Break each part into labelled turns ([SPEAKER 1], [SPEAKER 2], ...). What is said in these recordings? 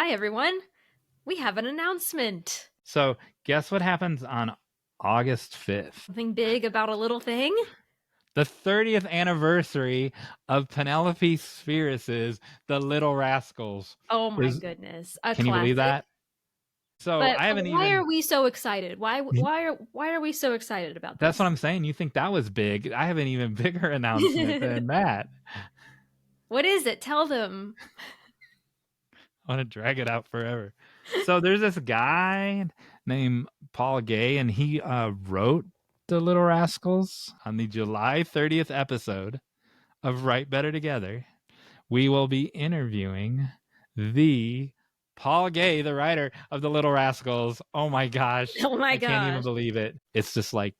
[SPEAKER 1] Hi, everyone. We have an announcement.
[SPEAKER 2] So guess what happens on August 5th?
[SPEAKER 1] Something big about a little thing?
[SPEAKER 2] The 30th anniversary of Penelope Spheris's The Little Rascals.
[SPEAKER 1] Oh my goodness. A
[SPEAKER 2] Can you believe
[SPEAKER 1] classic.
[SPEAKER 2] that? So
[SPEAKER 1] But
[SPEAKER 2] I haven't
[SPEAKER 1] why are
[SPEAKER 2] even...
[SPEAKER 1] we so excited? Why are we so excited about
[SPEAKER 2] That's
[SPEAKER 1] this?
[SPEAKER 2] what I'm saying. You think that was big. I have an even bigger announcement than that.
[SPEAKER 1] What is it? Tell them.
[SPEAKER 2] I want to drag it out forever. So there's this guy named Paul Gay, and he wrote The Little Rascals. On the July 30th episode of Write Better Together, we will be interviewing the Paul Gay, the writer of The Little Rascals. Oh my gosh.
[SPEAKER 1] Oh my
[SPEAKER 2] I can't even
[SPEAKER 1] gosh.
[SPEAKER 2] believe it. It's just like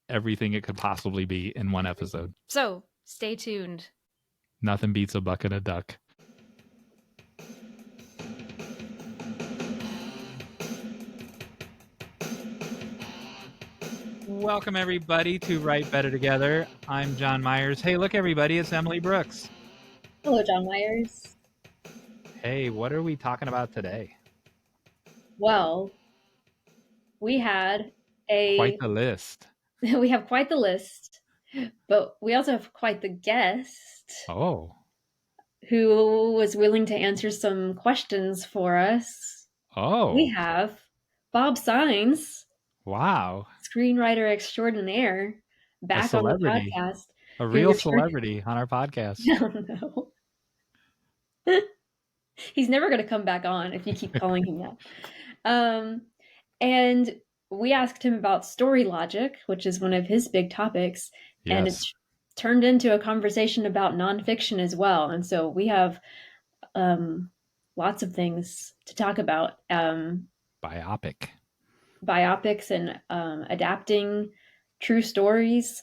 [SPEAKER 2] everything it could possibly be in one episode.
[SPEAKER 1] So stay tuned.
[SPEAKER 2] Nothing beats a buck and a duck. Welcome, everybody, to Write Better Together. I'm Jon Meyers. Hey, look, everybody, it's Emily Brooks.
[SPEAKER 3] Hello, Jon Meyers.
[SPEAKER 2] Hey, what are we talking about today?
[SPEAKER 3] Well, we had
[SPEAKER 2] Quite the list.
[SPEAKER 3] We have quite the list, but we also have quite the guest.
[SPEAKER 2] Oh.
[SPEAKER 3] Who was willing to answer some questions for us.
[SPEAKER 2] Oh.
[SPEAKER 3] We have Bob Saenz.
[SPEAKER 2] Wow.
[SPEAKER 3] Screenwriter extraordinaire, back on the podcast.
[SPEAKER 2] A real celebrity on our podcast.
[SPEAKER 3] No. He's never going to come back on if you keep calling him that. And we asked him about story logic, which is one of his big topics. Yes. And it's turned into a conversation about nonfiction as well. And so we have lots of things to talk about. Biopics and adapting true stories.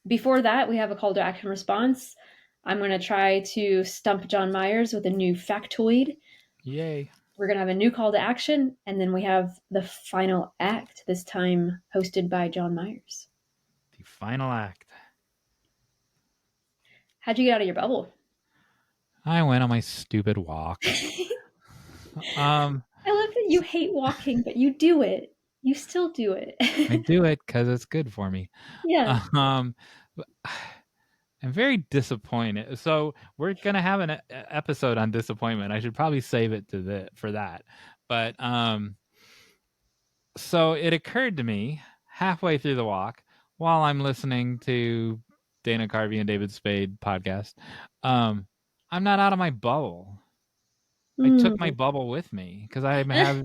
[SPEAKER 3] Before that, we have a call to action response. I'm going to try to stump Jon Meyers with a new factoid.
[SPEAKER 2] Yay.
[SPEAKER 3] We're going to have a new call to action, and then we have the final act, this time hosted by Jon Meyers.
[SPEAKER 2] The final act.
[SPEAKER 3] How'd you get out of your bubble?
[SPEAKER 2] I went on my stupid walk.
[SPEAKER 3] I love that you hate walking, but you do it. You still do it.
[SPEAKER 2] I do it because it's good for me.
[SPEAKER 3] Yeah.
[SPEAKER 2] I'm very disappointed. So we're going to have an episode on disappointment. I should probably save it for that. But so it occurred to me halfway through the walk while I'm listening to Dana Carvey and David Spade podcast. I'm not out of my bubble. I took my bubble with me because I have,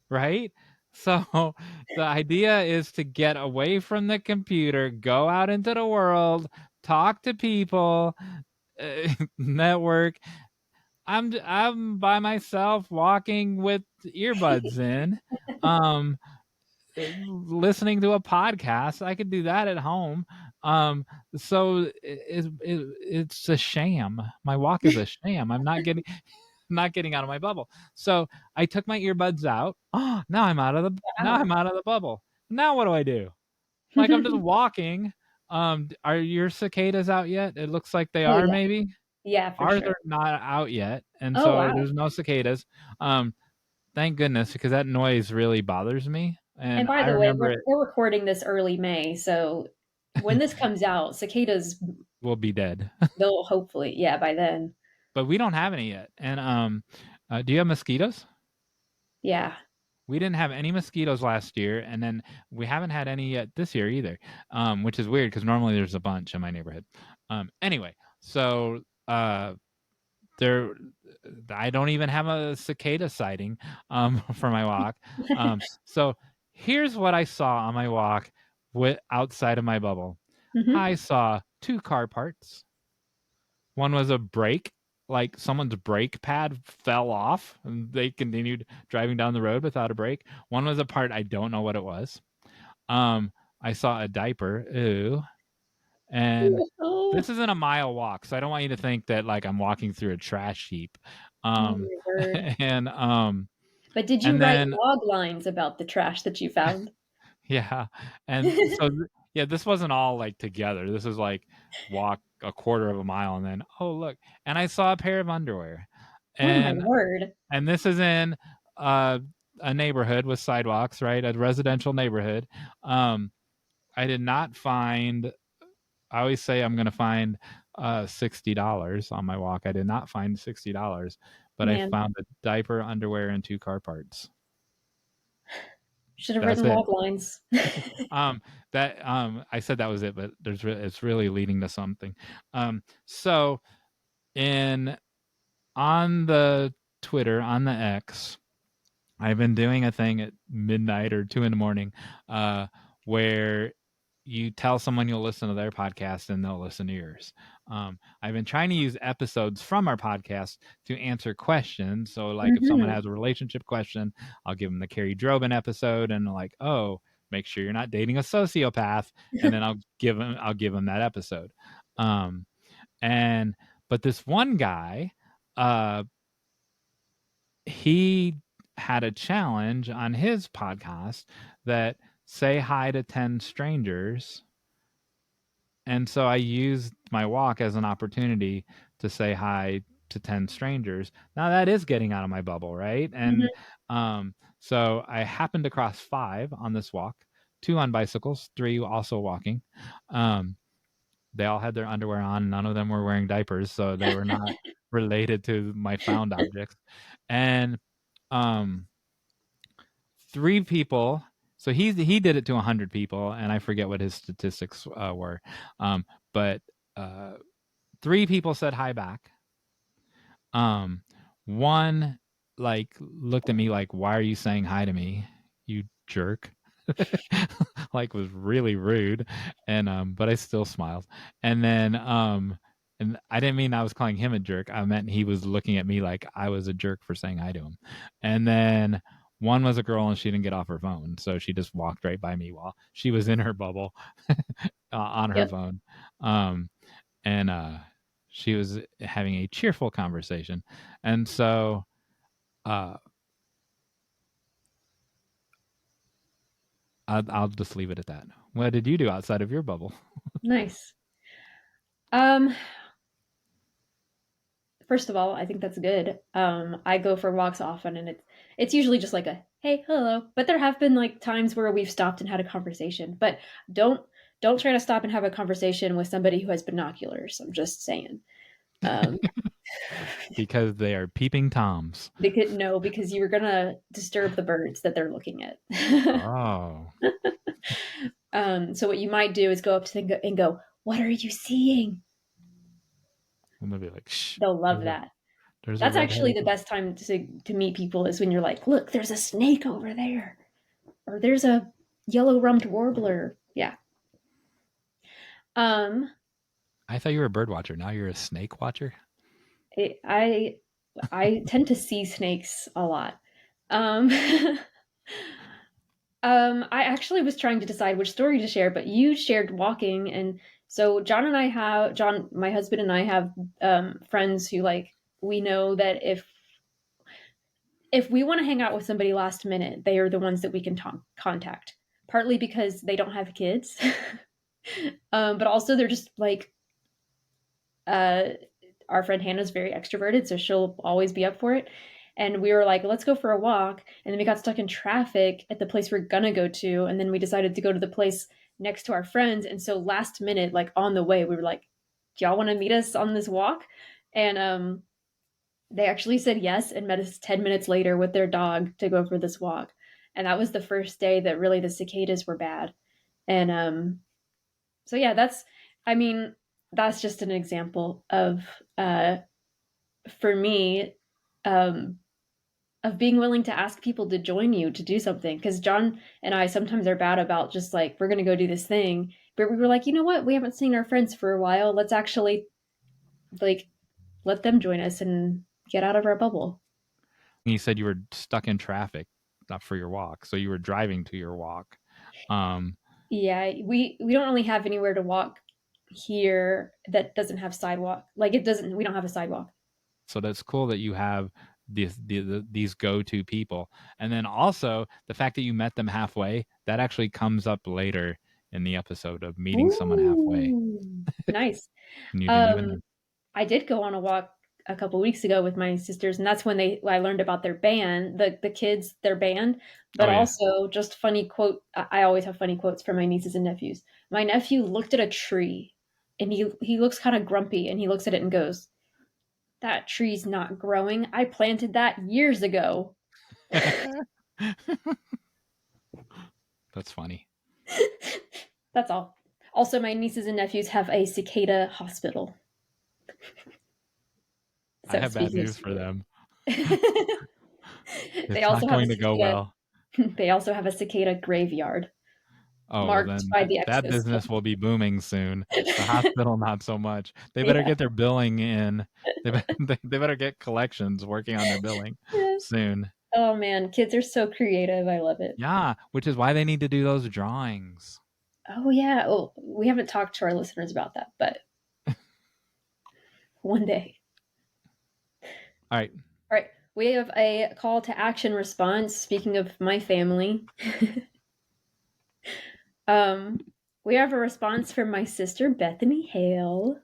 [SPEAKER 2] right? So the idea is to get away from the computer, go out into the world, talk to people, network. I'm by myself walking with earbuds in, listening to a podcast. I could do that at home. So it's a sham. My walk is a sham. I'm not getting out of my bubble. So I took my earbuds out. Oh, now I'm out of the bubble. Now what do I do? Like, I'm just walking. Are your cicadas out yet? It looks like they are, maybe.
[SPEAKER 3] Yeah, for
[SPEAKER 2] ours
[SPEAKER 3] sure.
[SPEAKER 2] are not out yet, and there's no cicadas. Thank goodness, because that noise really bothers me.
[SPEAKER 3] And by the way, we're recording this early May, so when this comes out, cicadas
[SPEAKER 2] will be dead.
[SPEAKER 3] They'll hopefully, by then.
[SPEAKER 2] But we don't have any yet. And do you have mosquitoes?
[SPEAKER 3] Yeah.
[SPEAKER 2] We didn't have any mosquitoes last year, and then we haven't had any yet this year either, which is weird because normally there's a bunch in my neighborhood. Anyway, so I don't even have a cicada sighting for my walk. So here's what I saw on my walk outside of my bubble. Mm-hmm. I saw 2 car parts. One was a brake, like someone's brake pad fell off and they continued driving down the road without a brake. One was a part, I don't know what it was. I saw a diaper. Ooh. And this isn't a mile walk, so I don't want you to think that like I'm walking through a trash heap.
[SPEAKER 3] But did you write log lines about the trash that you found?
[SPEAKER 2] Yeah. And so this wasn't all like together. This is like walk a quarter of a mile and then, oh, look. And I saw a pair of underwear. And,
[SPEAKER 3] oh my word.
[SPEAKER 2] And this is in a neighborhood with sidewalks, right? A residential neighborhood. I did not find, I always say I'm going to find $60 on my walk. I did not find $60, but I found a diaper, underwear, and 2 car parts.
[SPEAKER 3] Should have written log lines.
[SPEAKER 2] I said that was it, but it's really leading to something. So on the Twitter, on the X, I've been doing a thing at midnight or 2 a.m, where you tell someone you'll listen to their podcast and they'll listen to yours. I've been trying to use episodes from our podcast to answer questions. So like if someone has a relationship question, I'll give them the Carrie Drobin episode and like, oh, make sure you're not dating a sociopath. And then I'll give them that episode. But this one guy, he had a challenge on his podcast that say hi to 10 strangers. And so I used my walk as an opportunity to say hi to 10 strangers. Now that is getting out of my bubble, right? And so I happened to cross 5 on this walk, 2 on bicycles, 3 also walking. They all had their underwear on. None of them were wearing diapers, so they were not related to my found objects. And 3 people. So he did it to 100 people, and I forget what his statistics were. But 3 people said hi back. One like looked at me like, "Why are you saying hi to me, you jerk?" Like was really rude, and but I still smiled. And then and I didn't mean I was calling him a jerk. I meant he was looking at me like I was a jerk for saying hi to him. And then one was a girl and she didn't get off her phone. So she just walked right by me while she was in her bubble on her phone. And she was having a cheerful conversation. And so I'll just leave it at that. What did you do outside of your bubble?
[SPEAKER 3] Nice. First of all, I think that's good. I go for walks often, and it's usually just like a hey, hello. But there have been like times where we've stopped and had a conversation. But don't try to stop and have a conversation with somebody who has binoculars. I'm just saying.
[SPEAKER 2] Because they are peeping toms.
[SPEAKER 3] Because you were gonna disturb the birds that they're looking at.
[SPEAKER 2] Oh.
[SPEAKER 3] So what you might do is go up to them and go, "What are you seeing?"
[SPEAKER 2] And they'll be like, "Shh."
[SPEAKER 3] They'll love that. That's actually the best time to meet people is when you're like, "Look, there's a snake over there," or "There's a yellow-rumped warbler." Yeah.
[SPEAKER 2] I thought you were a bird watcher. Now you're a snake watcher.
[SPEAKER 3] I tend to see snakes a lot. I actually was trying to decide which story to share, but you shared walking, and so John, my husband and I have friends who like we know that if we want to hang out with somebody last minute, they are the ones that we can contact. Partly because they don't have kids, but also they're just like our friend Hannah's very extroverted, so she'll always be up for it. And we were like, let's go for a walk. And then we got stuck in traffic at the place we're gonna go to. And then we decided to go to the place next to our friends. And so last minute, like on the way, we were like, do y'all want to meet us on this walk? And they actually said yes and met us 10 minutes later with their dog to go for this walk. And that was the first day that really the cicadas were bad. And so yeah, that's just an example of, for me, of being willing to ask people to join you to do something. Because John and I sometimes are bad about just like, we're going to go do this thing. But we were like, you know what? We haven't seen our friends for a while. Let's actually like let them join us and get out of our bubble.
[SPEAKER 2] You said you were stuck in traffic, not for your walk. So you were driving to your walk.
[SPEAKER 3] Yeah, we don't really have anywhere to walk here that doesn't have sidewalk. Like we don't have a sidewalk.
[SPEAKER 2] So that's cool that you have these go-to people. And then also the fact that you met them halfway, that actually comes up later in the episode of meeting someone halfway.
[SPEAKER 3] Nice.
[SPEAKER 2] And you didn't even know.
[SPEAKER 3] I did go on a walk a couple weeks ago with my sisters, and that's when I learned about their band, the kids, their band, but also just funny quote. I always have funny quotes for my nieces and nephews. My nephew looked at a tree, and he looks kind of grumpy, and he looks at it and goes, "That tree's not growing. I planted that years ago."
[SPEAKER 2] That's funny.
[SPEAKER 3] That's all. Also, my nieces and nephews have a cicada hospital.
[SPEAKER 2] So I have bad news for them.
[SPEAKER 3] They also
[SPEAKER 2] not going to go well.
[SPEAKER 3] They also have a cicada graveyard.
[SPEAKER 2] Then that business will be booming soon. The hospital, not so much. They better get their billing in. They better get collections working on their billing soon.
[SPEAKER 3] Oh man, kids are so creative. I love it.
[SPEAKER 2] Yeah, which is why they need to do those drawings.
[SPEAKER 3] Oh yeah. Oh, we haven't talked to our listeners about that, but one day.
[SPEAKER 2] All right.
[SPEAKER 3] We have a call to action response. Speaking of my family, we have a response from my sister Bethany Hale,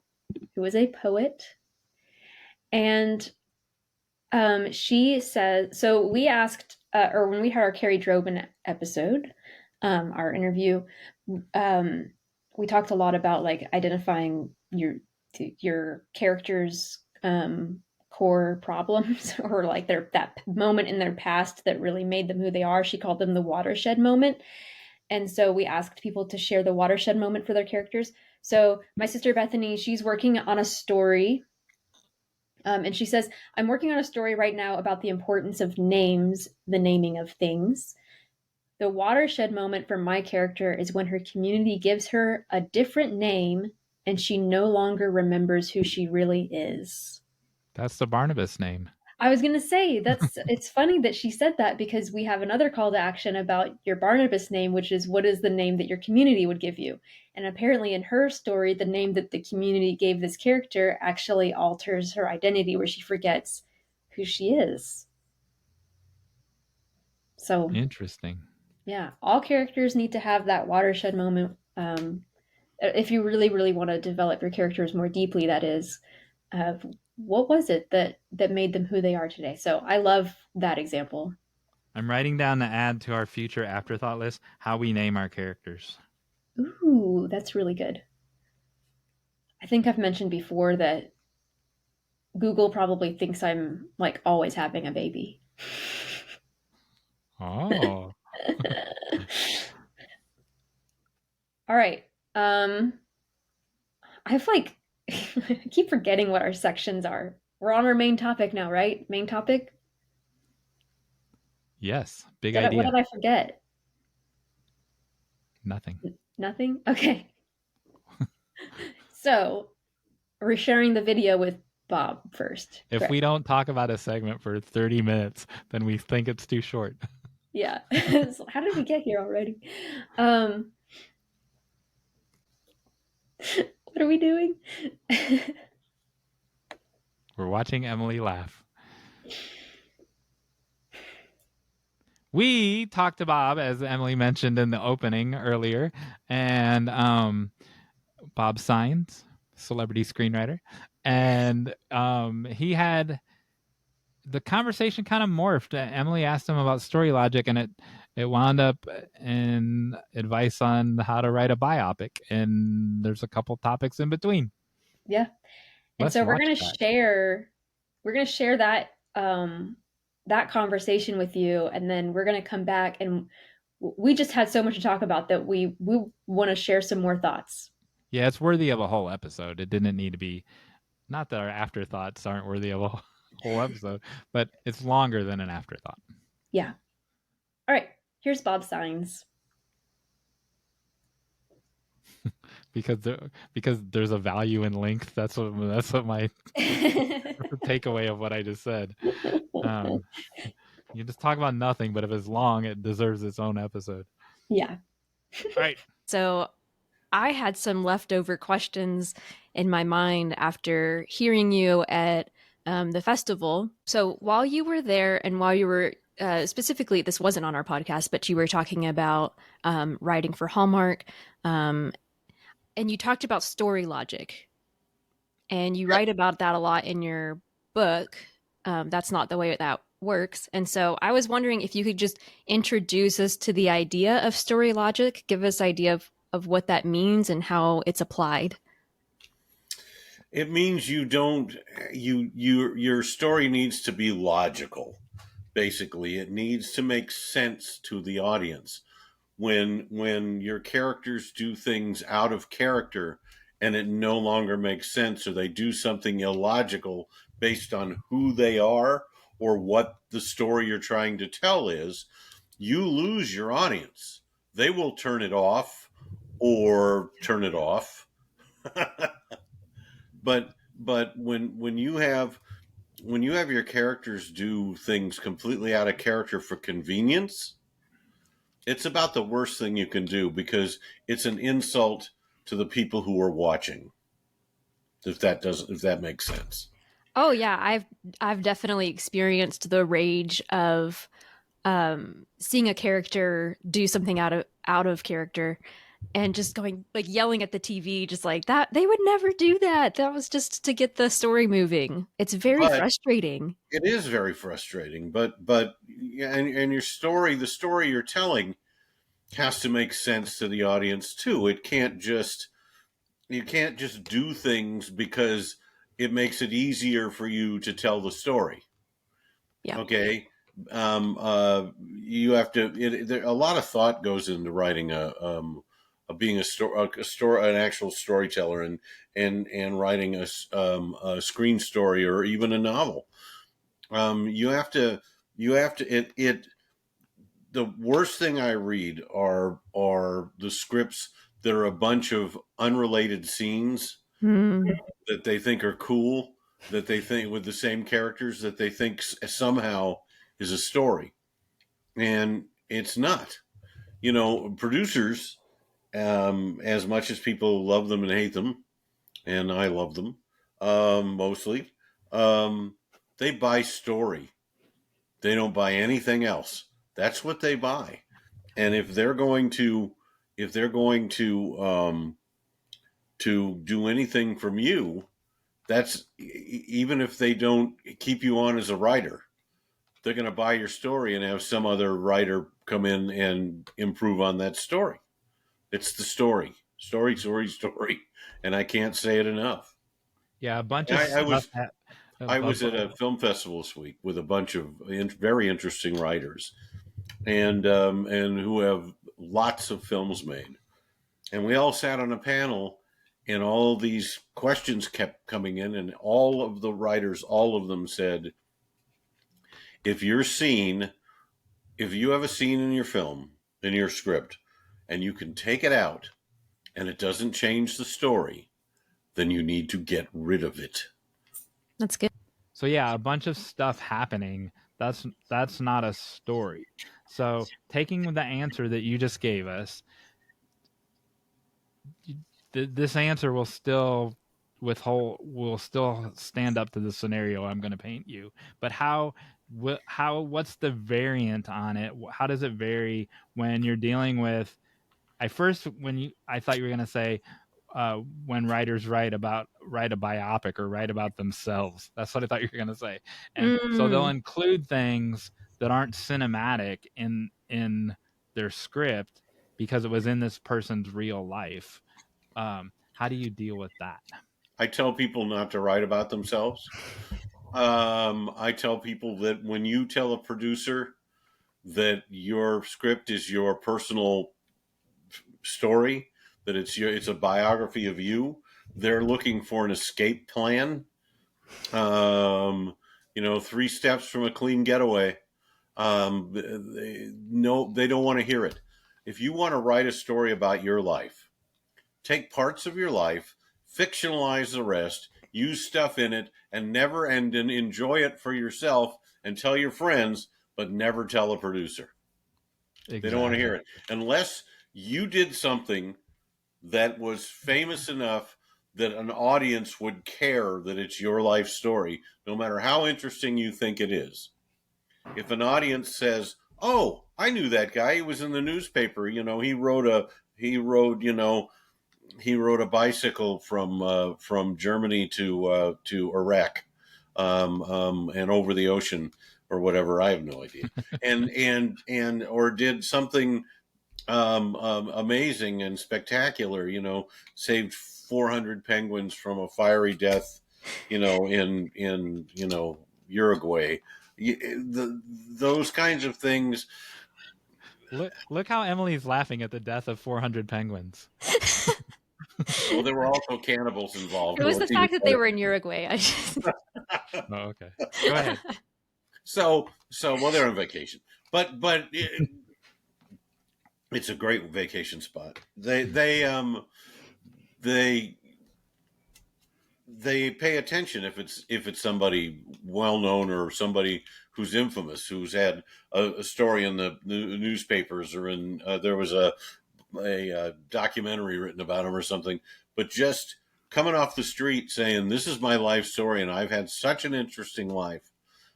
[SPEAKER 3] who is a poet, and she says. So we asked, or when we had our Carrie Drobin episode, our interview, we talked a lot about like identifying your character's core problems, or like that moment in their past that really made them who they are. She called them the watershed moment. And so we asked people to share the watershed moment for their characters. So my sister Bethany, she's working on a story. And she says, "I'm working on a story right now about the importance of names, the naming of things. The watershed moment for my character is when her community gives her a different name and she no longer remembers who she really is."
[SPEAKER 2] That's the Barnabas name.
[SPEAKER 3] I was going to say, it's funny that she said that, because we have another call to action about your Barnabas name, which is, what is the name that your community would give you? And apparently in her story, the name that the community gave this character actually alters her identity, where she forgets who she is. So
[SPEAKER 2] interesting.
[SPEAKER 3] Yeah, all characters need to have that watershed moment. If you really, really want to develop your characters more deeply, that is, what was it that made them who they are today? So I love that example.
[SPEAKER 2] I'm writing down to add to our future afterthought list how we name our characters.
[SPEAKER 3] Ooh, that's really good. I think I've mentioned before that Google probably thinks I'm like always having a baby.
[SPEAKER 2] Oh.
[SPEAKER 3] All right. I've like I keep forgetting what our sections are. We're on our main topic now, right? Main topic?
[SPEAKER 2] Yes. Big idea.
[SPEAKER 3] What did I forget?
[SPEAKER 2] Nothing.
[SPEAKER 3] Nothing? Okay. So, we're sharing the video with Bob first.
[SPEAKER 2] If we don't talk about a segment for 30 minutes, then we think it's too short.
[SPEAKER 3] Yeah. So how did we get here already? What are we doing?
[SPEAKER 2] We're watching Emily laugh. We talked to Bob, as Emily mentioned in the opening earlier, and Bob Saenz, celebrity screenwriter, and he had the conversation kind of morphed. Emily asked him about story logic, and it wound up in advice on how to write a biopic, and there's a couple topics in between.
[SPEAKER 3] Yeah. And so we're going to share that that conversation with you, and then we're going to come back, and we just had so much to talk about that we want to share some more thoughts.
[SPEAKER 2] Yeah, it's worthy of a whole episode. It didn't need to be, not that our afterthoughts aren't worthy of a whole episode, but it's longer than an afterthought.
[SPEAKER 3] Yeah. All right, here's Bob Saenz.
[SPEAKER 2] because there's a value in length. That's what my takeaway of what I just said. You just talk about nothing, but if it's long, it deserves its own episode.
[SPEAKER 3] Yeah.
[SPEAKER 2] All right.
[SPEAKER 1] So I had some leftover questions in my mind after hearing you at the festival. So while you were there, and while you were specifically, this wasn't on our podcast, but you were talking about writing for Hallmark, and you talked about story logic, and you write about that a lot in your book, that's not the way that works. And so I was wondering if you could just introduce us to the idea of story logic, give us idea of what that means and how it's applied.
[SPEAKER 4] It means your story needs to be logical. Basically, it needs to make sense to the audience. When your characters do things out of character and it no longer makes sense, or they do something illogical based on who they are or what the story you're trying to tell is, you lose your audience. They will turn it off or turn it off. but when you have your characters do things completely out of character for convenience, it's about the worst thing you can do, because it's an insult to the people who are watching. If that makes sense.
[SPEAKER 1] Oh yeah, I've definitely experienced the rage of seeing a character do something out of character and just going, like, yelling at the TV, just like that. They would never do that. That was just to get the story moving. It's very frustrating.
[SPEAKER 4] It is very frustrating, but and your story, the story you're telling, has to make sense to the audience too. You can't just do things because it makes it easier for you to tell the story.
[SPEAKER 1] Yeah.
[SPEAKER 4] Okay. You have to. A lot of thought goes into writing being an actual storyteller, and writing a screen story or even a novel. You have to. The worst thing I read are the scripts that are a bunch of unrelated scenes that they think are cool, that they think with the same characters, that they think somehow is a story, and it's not. Producers, as much as people love them and hate them, and I love them mostly, they buy story. They don't buy anything else. That's what they buy. And if they're going to do anything from you, that's, even if they don't keep you on as a writer, they're going to buy your story and have some other writer come in and improve on that story. It's the story. And I can't say it enough.
[SPEAKER 2] Yeah, a bunch of
[SPEAKER 4] I was at a film festival this week with a bunch of very interesting writers, and who have lots of films made. And we all sat on a panel, and all these questions kept coming in, and all of the writers, all of them said, if you have a scene in your film, in your script, and you can take it out and it doesn't change the story, then you need to get rid of it.
[SPEAKER 1] That's good.
[SPEAKER 2] So yeah, a bunch of stuff happening. That's not a story. So taking the answer that you just gave us, this answer will still stand up to the scenario I'm going to paint you. But what's the variant on it? How does it vary when you're dealing with? I thought you were going to say when writers write a biopic or write about themselves. That's what I thought you were going to say. And so they'll include things that aren't cinematic in their script because it was in this person's real life. How do you deal with that?
[SPEAKER 4] I tell people not to write about themselves. I tell people that when you tell a producer that your script is your personal story, that it's a biography of you, they're looking for an escape plan. 3 steps from a clean getaway. They don't want to hear it. If you want to write a story about your life, take parts of your life, fictionalize the rest, use stuff in it, and enjoy it for yourself and tell your friends, but never tell a producer. Exactly. They don't want to hear it. Unless you did something that was famous enough that an audience would care that it's your life story, no matter how interesting you think it is. If an audience says, "Oh, I knew that guy. He was in the newspaper. He rode a bicycle from Germany to Iraq. and Over the Ocean or whatever. I have no idea. Or did something amazing and spectacular, saved 400 penguins from a fiery death, in Uruguay. Those kinds of things.
[SPEAKER 2] Look how Emily's laughing at the death of 400 penguins.
[SPEAKER 4] Well, there were also cannibals involved.
[SPEAKER 1] It was the fact that they were in Uruguay.
[SPEAKER 2] Oh, okay. Go ahead.
[SPEAKER 4] So, well, they're on vacation, but it's a great vacation spot. They pay attention if it's somebody well known or somebody who's infamous, who's had a story in the newspapers, or there was a documentary written about him or something. But just coming off the street saying, "This is my life story, and I've had such an interesting life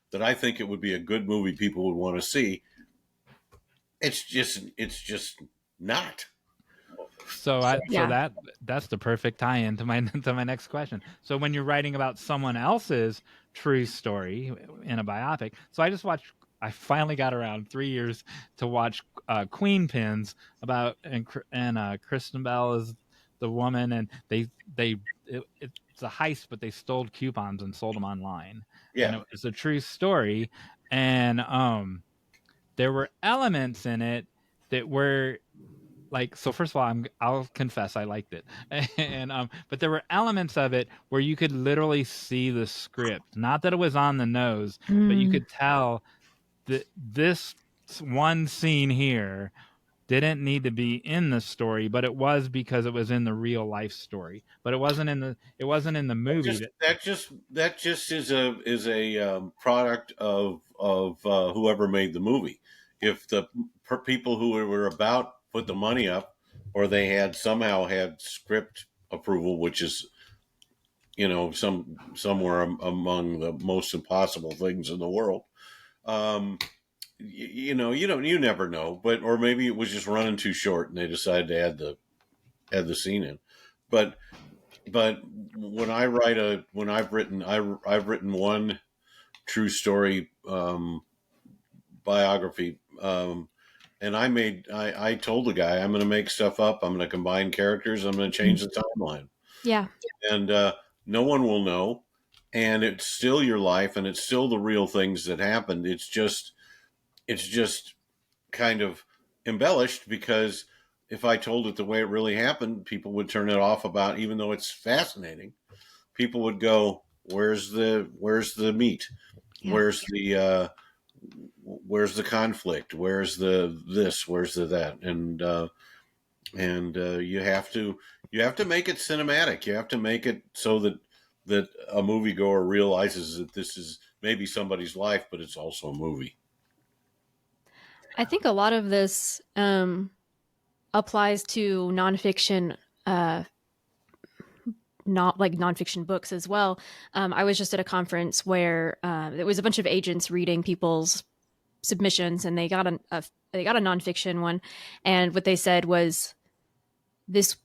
[SPEAKER 4] that I think it would be a good movie people would want to see." It's just not.
[SPEAKER 2] So that's the perfect tie-in to my next question. So when you're writing about someone else's true story in a biopic, so I finally got around 3 years to watch Queen Pins about, and Kristen Bell is the woman, and it's a heist, but they stole coupons and sold them online.
[SPEAKER 4] Yeah,
[SPEAKER 2] and it's a true story, and there were elements in it that were like, so first of all, I'll confess I liked it, and but there were elements of it where you could literally see the script. Not that it was on the nose, but you could tell that this one scene here didn't need to be in the story, but it was because it was in the real life story. But it wasn't in the movie.
[SPEAKER 4] That just is a product of whoever made the movie. If the people who were about put the money up, or they somehow had script approval, which is somewhere among the most impossible things in the world. You never know, or maybe it was just running too short and they decided to add the scene in. But when I've written one true story biography, and I told the guy, I'm going to make stuff up. I'm going to combine characters. I'm going to change the timeline.
[SPEAKER 1] Yeah.
[SPEAKER 4] And no one will know. And it's still your life, and it's still the real things that happened. It's just kind of embellished, because if I told it the way it really happened, people would turn it off even though it's fascinating. People would go, where's the meat? Yeah. Where's the conflict? Where's the this? Where's the that? And you have to make it cinematic. You have to make it so that a moviegoer realizes that this is maybe somebody's life, but it's also a movie.
[SPEAKER 1] I think a lot of this applies to nonfiction, not like nonfiction books as well. I was just at a conference where there was a bunch of agents reading people's submissions, and they got a nonfiction one, and what they said was, this,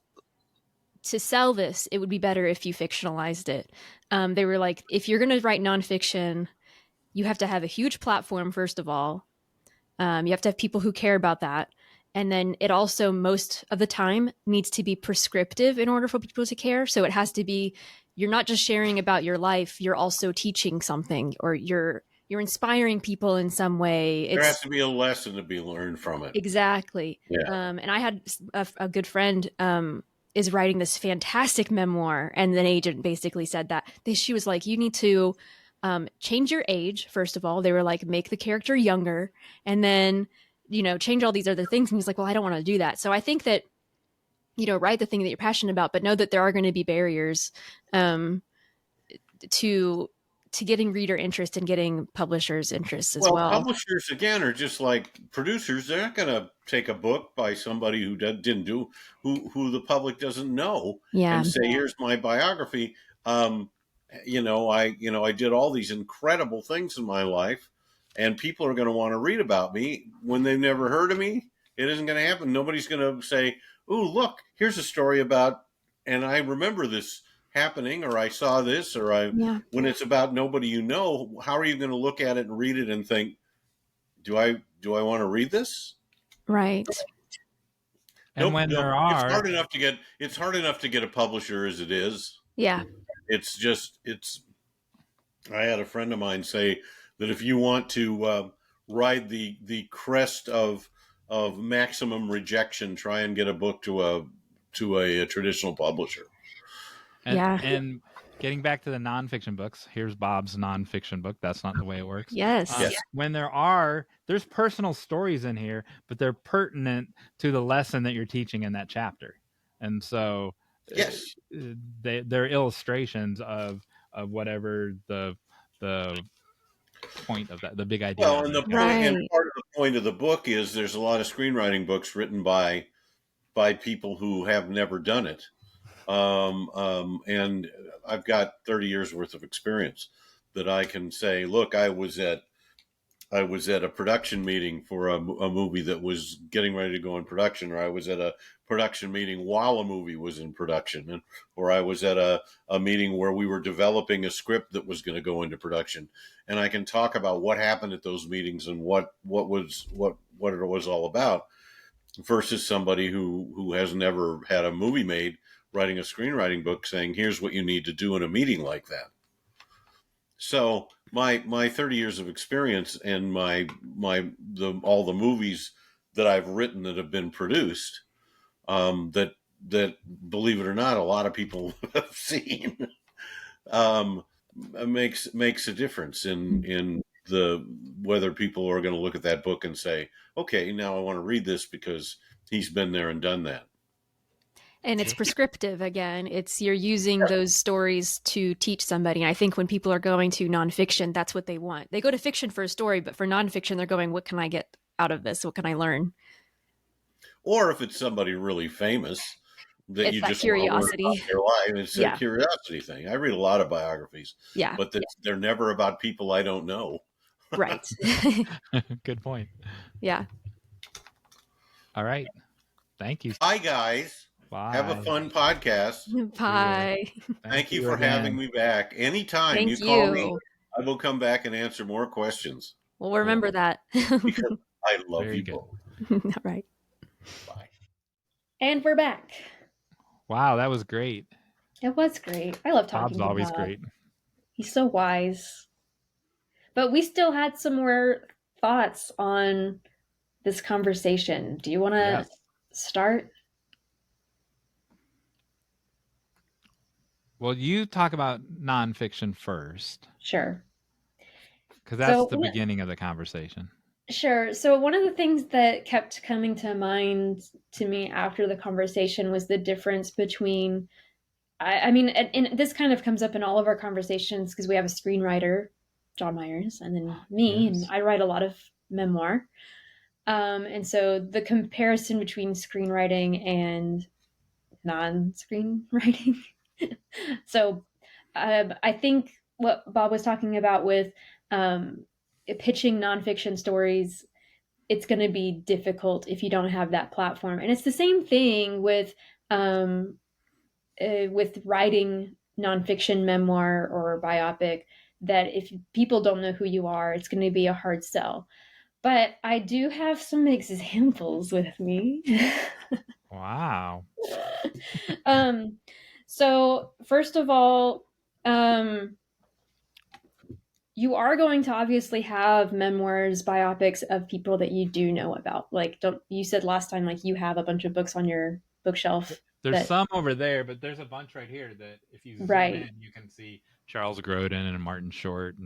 [SPEAKER 1] to sell this, it would be better if you fictionalized it. They were like, if you're going to write nonfiction, you have to have a huge platform, first of all. You have to have people who care about that. And then it also, most of the time, needs to be prescriptive in order for people to care. So it has to be, you're not just sharing about your life, you're also teaching something, or you're inspiring people in some way.
[SPEAKER 4] There has to be a lesson to be learned from it.
[SPEAKER 1] Exactly.
[SPEAKER 4] Yeah.
[SPEAKER 1] And I had a good friend is writing this fantastic memoir, and an agent basically said that she was like, you need to change your age, first of all. They were like, make the character younger, and then change all these other things. And he's like, well, I don't want to do that. So I think that, write the thing that you're passionate about, but know that there are going to be barriers to getting reader interest and getting publishers' interest as well.
[SPEAKER 4] Publishers, again, are just like producers. They're not going to take a book by somebody who didn't do, who the public doesn't know, and say, here's my biography. I did all these incredible things in my life, and people are going to want to read about me when they've never heard of me. It isn't going to happen. Nobody's going to say, "Ooh, look, here's a story about," and I remember this happening, or I saw this, or when it's about nobody you know, how are you going to look at it and read it and think, do I want to read this?
[SPEAKER 1] Right.
[SPEAKER 2] And when there are,
[SPEAKER 4] it's hard enough to get a publisher as it is.
[SPEAKER 1] Yeah.
[SPEAKER 4] I had a friend of mine say that if you want to ride the crest of maximum rejection, try and get a book to a traditional publisher.
[SPEAKER 2] And getting back to the nonfiction books, here's Bob's nonfiction book. That's not the way it works.
[SPEAKER 1] Yes.
[SPEAKER 2] When there's personal stories in here, but they're pertinent to the lesson that you're teaching in that chapter. And so they're illustrations of whatever the point of that, the big idea.
[SPEAKER 4] Well, and and part of the point of the book is there's a lot of screenwriting books written by people who have never done it. And I've got 30 years worth of experience that I can say, look, I was at a production meeting for a movie that was getting ready to go in production, or I was at a production meeting while a movie was in production, or I was at a meeting where we were developing a script that was going to go into production. And I can talk about what happened at those meetings and what it was all about, versus somebody who has never had a movie made writing a screenwriting book saying, here's what you need to do in a meeting like that. So my 30 years of experience and all the movies that I've written that have been produced, that believe it or not, a lot of people have seen, makes a difference in whether people are going to look at that book and say, okay, now I want to read this because he's been there and done that.
[SPEAKER 1] And it's prescriptive again. You're using those stories to teach somebody. And I think when people are going to nonfiction, that's what they want. They go to fiction for a story, but for nonfiction, they're going, what can I get out of this? What can I learn?
[SPEAKER 4] Or if it's somebody really famous that
[SPEAKER 1] it's
[SPEAKER 4] you
[SPEAKER 1] that
[SPEAKER 4] just
[SPEAKER 1] curiosity.
[SPEAKER 4] Want to learn about their life, it's a curiosity thing. I read a lot of biographies, but they're never about people I don't know.
[SPEAKER 1] Right.
[SPEAKER 2] Good point.
[SPEAKER 1] Yeah.
[SPEAKER 2] All right. Thank you.
[SPEAKER 4] Bye, guys.
[SPEAKER 2] Bye.
[SPEAKER 4] Have a fun podcast.
[SPEAKER 1] Bye.
[SPEAKER 4] Thank you for having me back. Anytime you call me, I will come back and answer more questions.
[SPEAKER 1] We'll remember that.
[SPEAKER 4] Because I love you both.
[SPEAKER 1] All right.
[SPEAKER 4] Bye.
[SPEAKER 3] And we're back.
[SPEAKER 2] Wow, that was great.
[SPEAKER 3] It was great. I love talking to Bob.
[SPEAKER 2] Bob's always great.
[SPEAKER 3] He's so wise. But we still had some more thoughts on this conversation. Do you want to start?
[SPEAKER 2] Well, you talk about nonfiction first.
[SPEAKER 3] Sure.
[SPEAKER 2] Because that's the beginning of the conversation.
[SPEAKER 3] Sure. So one of the things that kept coming to mind to me after the conversation was the difference between, I mean, and this kind of comes up in all of our conversations because we have a screenwriter, Jon Meyers, and then me, and I write a lot of memoir. And so the comparison between screenwriting and non-screenwriting. So I think what Bob was talking about with pitching nonfiction stories, it's going to be difficult if you don't have that platform. And it's the same thing with writing nonfiction memoir or biopic, that if people don't know who you are, it's going to be a hard sell. But I do have some examples with me.
[SPEAKER 2] Wow.
[SPEAKER 3] So first of all, you are going to obviously have memoirs, biopics of people that you do know about. Like, you said last time, like, you have a bunch of books on your bookshelf.
[SPEAKER 2] There's some over there, but there's a bunch right here that if you zoom in, you can see Charles Grodin and Martin Short.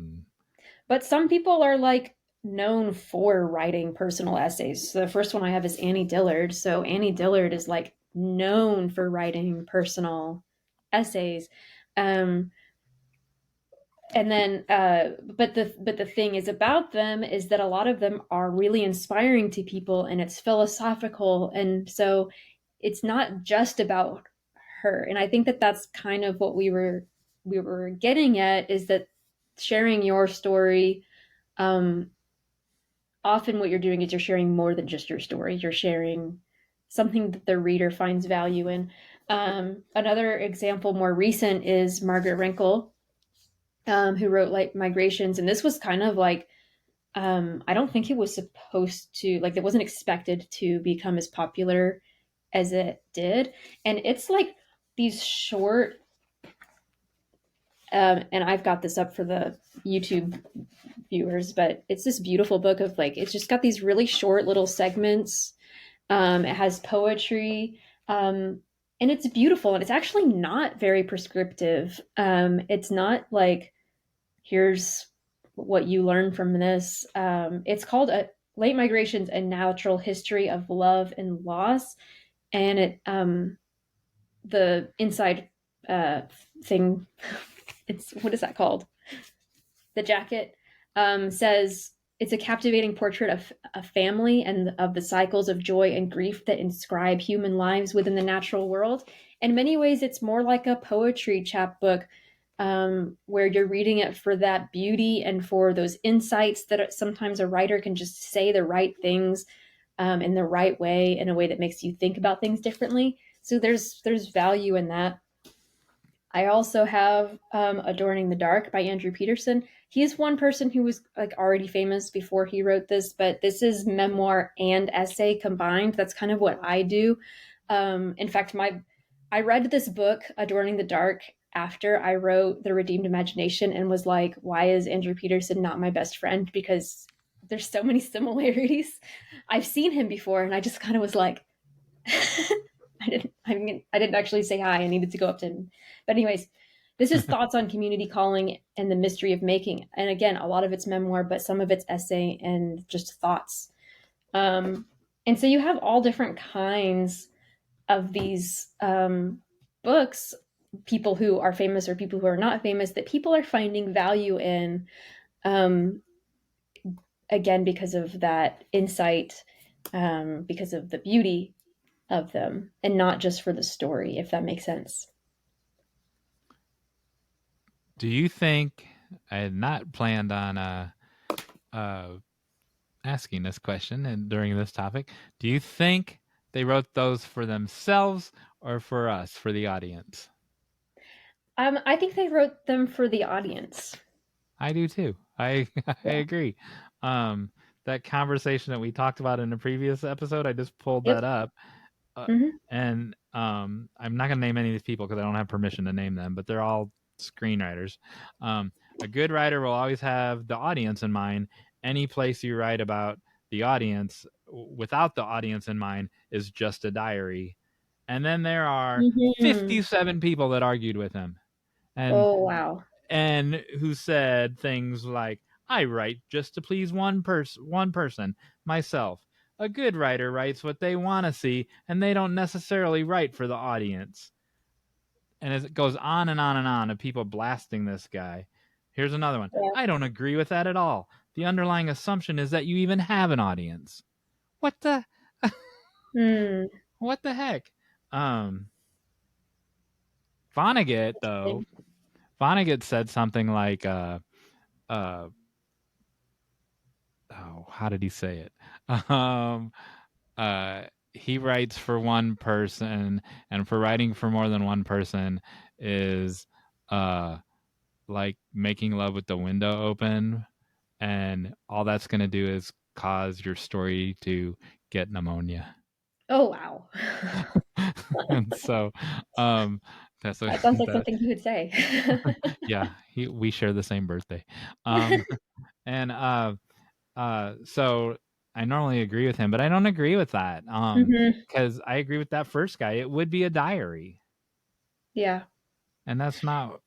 [SPEAKER 3] But some people are like known for writing personal essays. So the first one I have is Annie Dillard. So Annie Dillard is like known for writing personal essays. And then, but the thing is about them is that a lot of them are really inspiring to people, and it's philosophical. And so it's not just about her. And I think that that's kind of what we were getting at, is that sharing your story, often what you're doing is you're sharing more than just your story. You're sharing something that the reader finds value in. Another example, more recent, is Margaret Rinkle, who wrote Light Migrations. And this was kind of like, I don't think it was supposed to, like, it wasn't expected to become as popular as it did. And it's like these short, and I've got this up for the YouTube viewers, but it's this beautiful book of like, it's just got these really short little segments. It has poetry, and it's beautiful, and it's actually not very prescriptive. It's not like, here's what you learn from this. It's called Late Migrations: A Natural History of Love and Loss. And it, the inside thing, it's, what is that called? The jacket, says it's a captivating portrait of a family and of the cycles of joy and grief that inscribe human lives within the natural world. In many ways, it's more like a poetry chapbook, where you're reading it for that beauty and for those insights that sometimes a writer can just say the right things, in the right way, in a way that makes you think about things differently. So there's value in that. I also have Adorning the Dark by Andrew Peterson. He's one person who was like already famous before he wrote this, but this is memoir and essay combined. That's kind of what I do. In fact, I read this book, Adorning the Dark, after I wrote The Redeemed Imagination, and was like, why is Andrew Peterson not my best friend? Because there's so many similarities. I've seen him before, and I just kind of was like, I didn't actually say hi. I needed to go up to him. But anyways, this is Thoughts on Community Calling and the Mystery of Making. And again, a lot of it's memoir, but some of it's essay and just thoughts. And so you have all different kinds of these books, people who are famous or people who are not famous, that people are finding value in, again, because of that insight, because of the beauty of them, and not just for the story, if that makes sense.
[SPEAKER 2] Do you think, I had not planned on asking this question and during this topic, do you think they wrote those for themselves or for us, for the audience?
[SPEAKER 3] I think they wrote them for the audience.
[SPEAKER 2] I do too. I agree. That conversation that we talked about in a previous episode, I just pulled that up. And I'm not going to name any of these people because I don't have permission to name them, but they're all screenwriters. A good writer will always have the audience in mind. Any place you write about the audience without the audience in mind is just a diary. And then there are 57 people that argued with him. And,
[SPEAKER 3] oh, wow.
[SPEAKER 2] And who said things like, I write just to please one person, myself. A good writer writes what they want to see, and they don't necessarily write for the audience. And as it goes on and on and on of people blasting this guy. Here's another one. Yeah. I don't agree with that at all. The underlying assumption is that you even have an audience. What the? What the heck? Vonnegut, though. Vonnegut said something like, oh, how did he say it? He writes for one person, and for writing for more than one person is like making love with the window open, and all that's going to do is cause your story to get pneumonia.
[SPEAKER 3] Oh, wow.
[SPEAKER 2] And so
[SPEAKER 3] that sounds like something he would say.
[SPEAKER 2] Yeah, we share the same birthday. And so I normally agree with him, but I don't agree with that, because I agree with that first guy. It would be a diary.
[SPEAKER 3] Yeah.
[SPEAKER 2] And that's not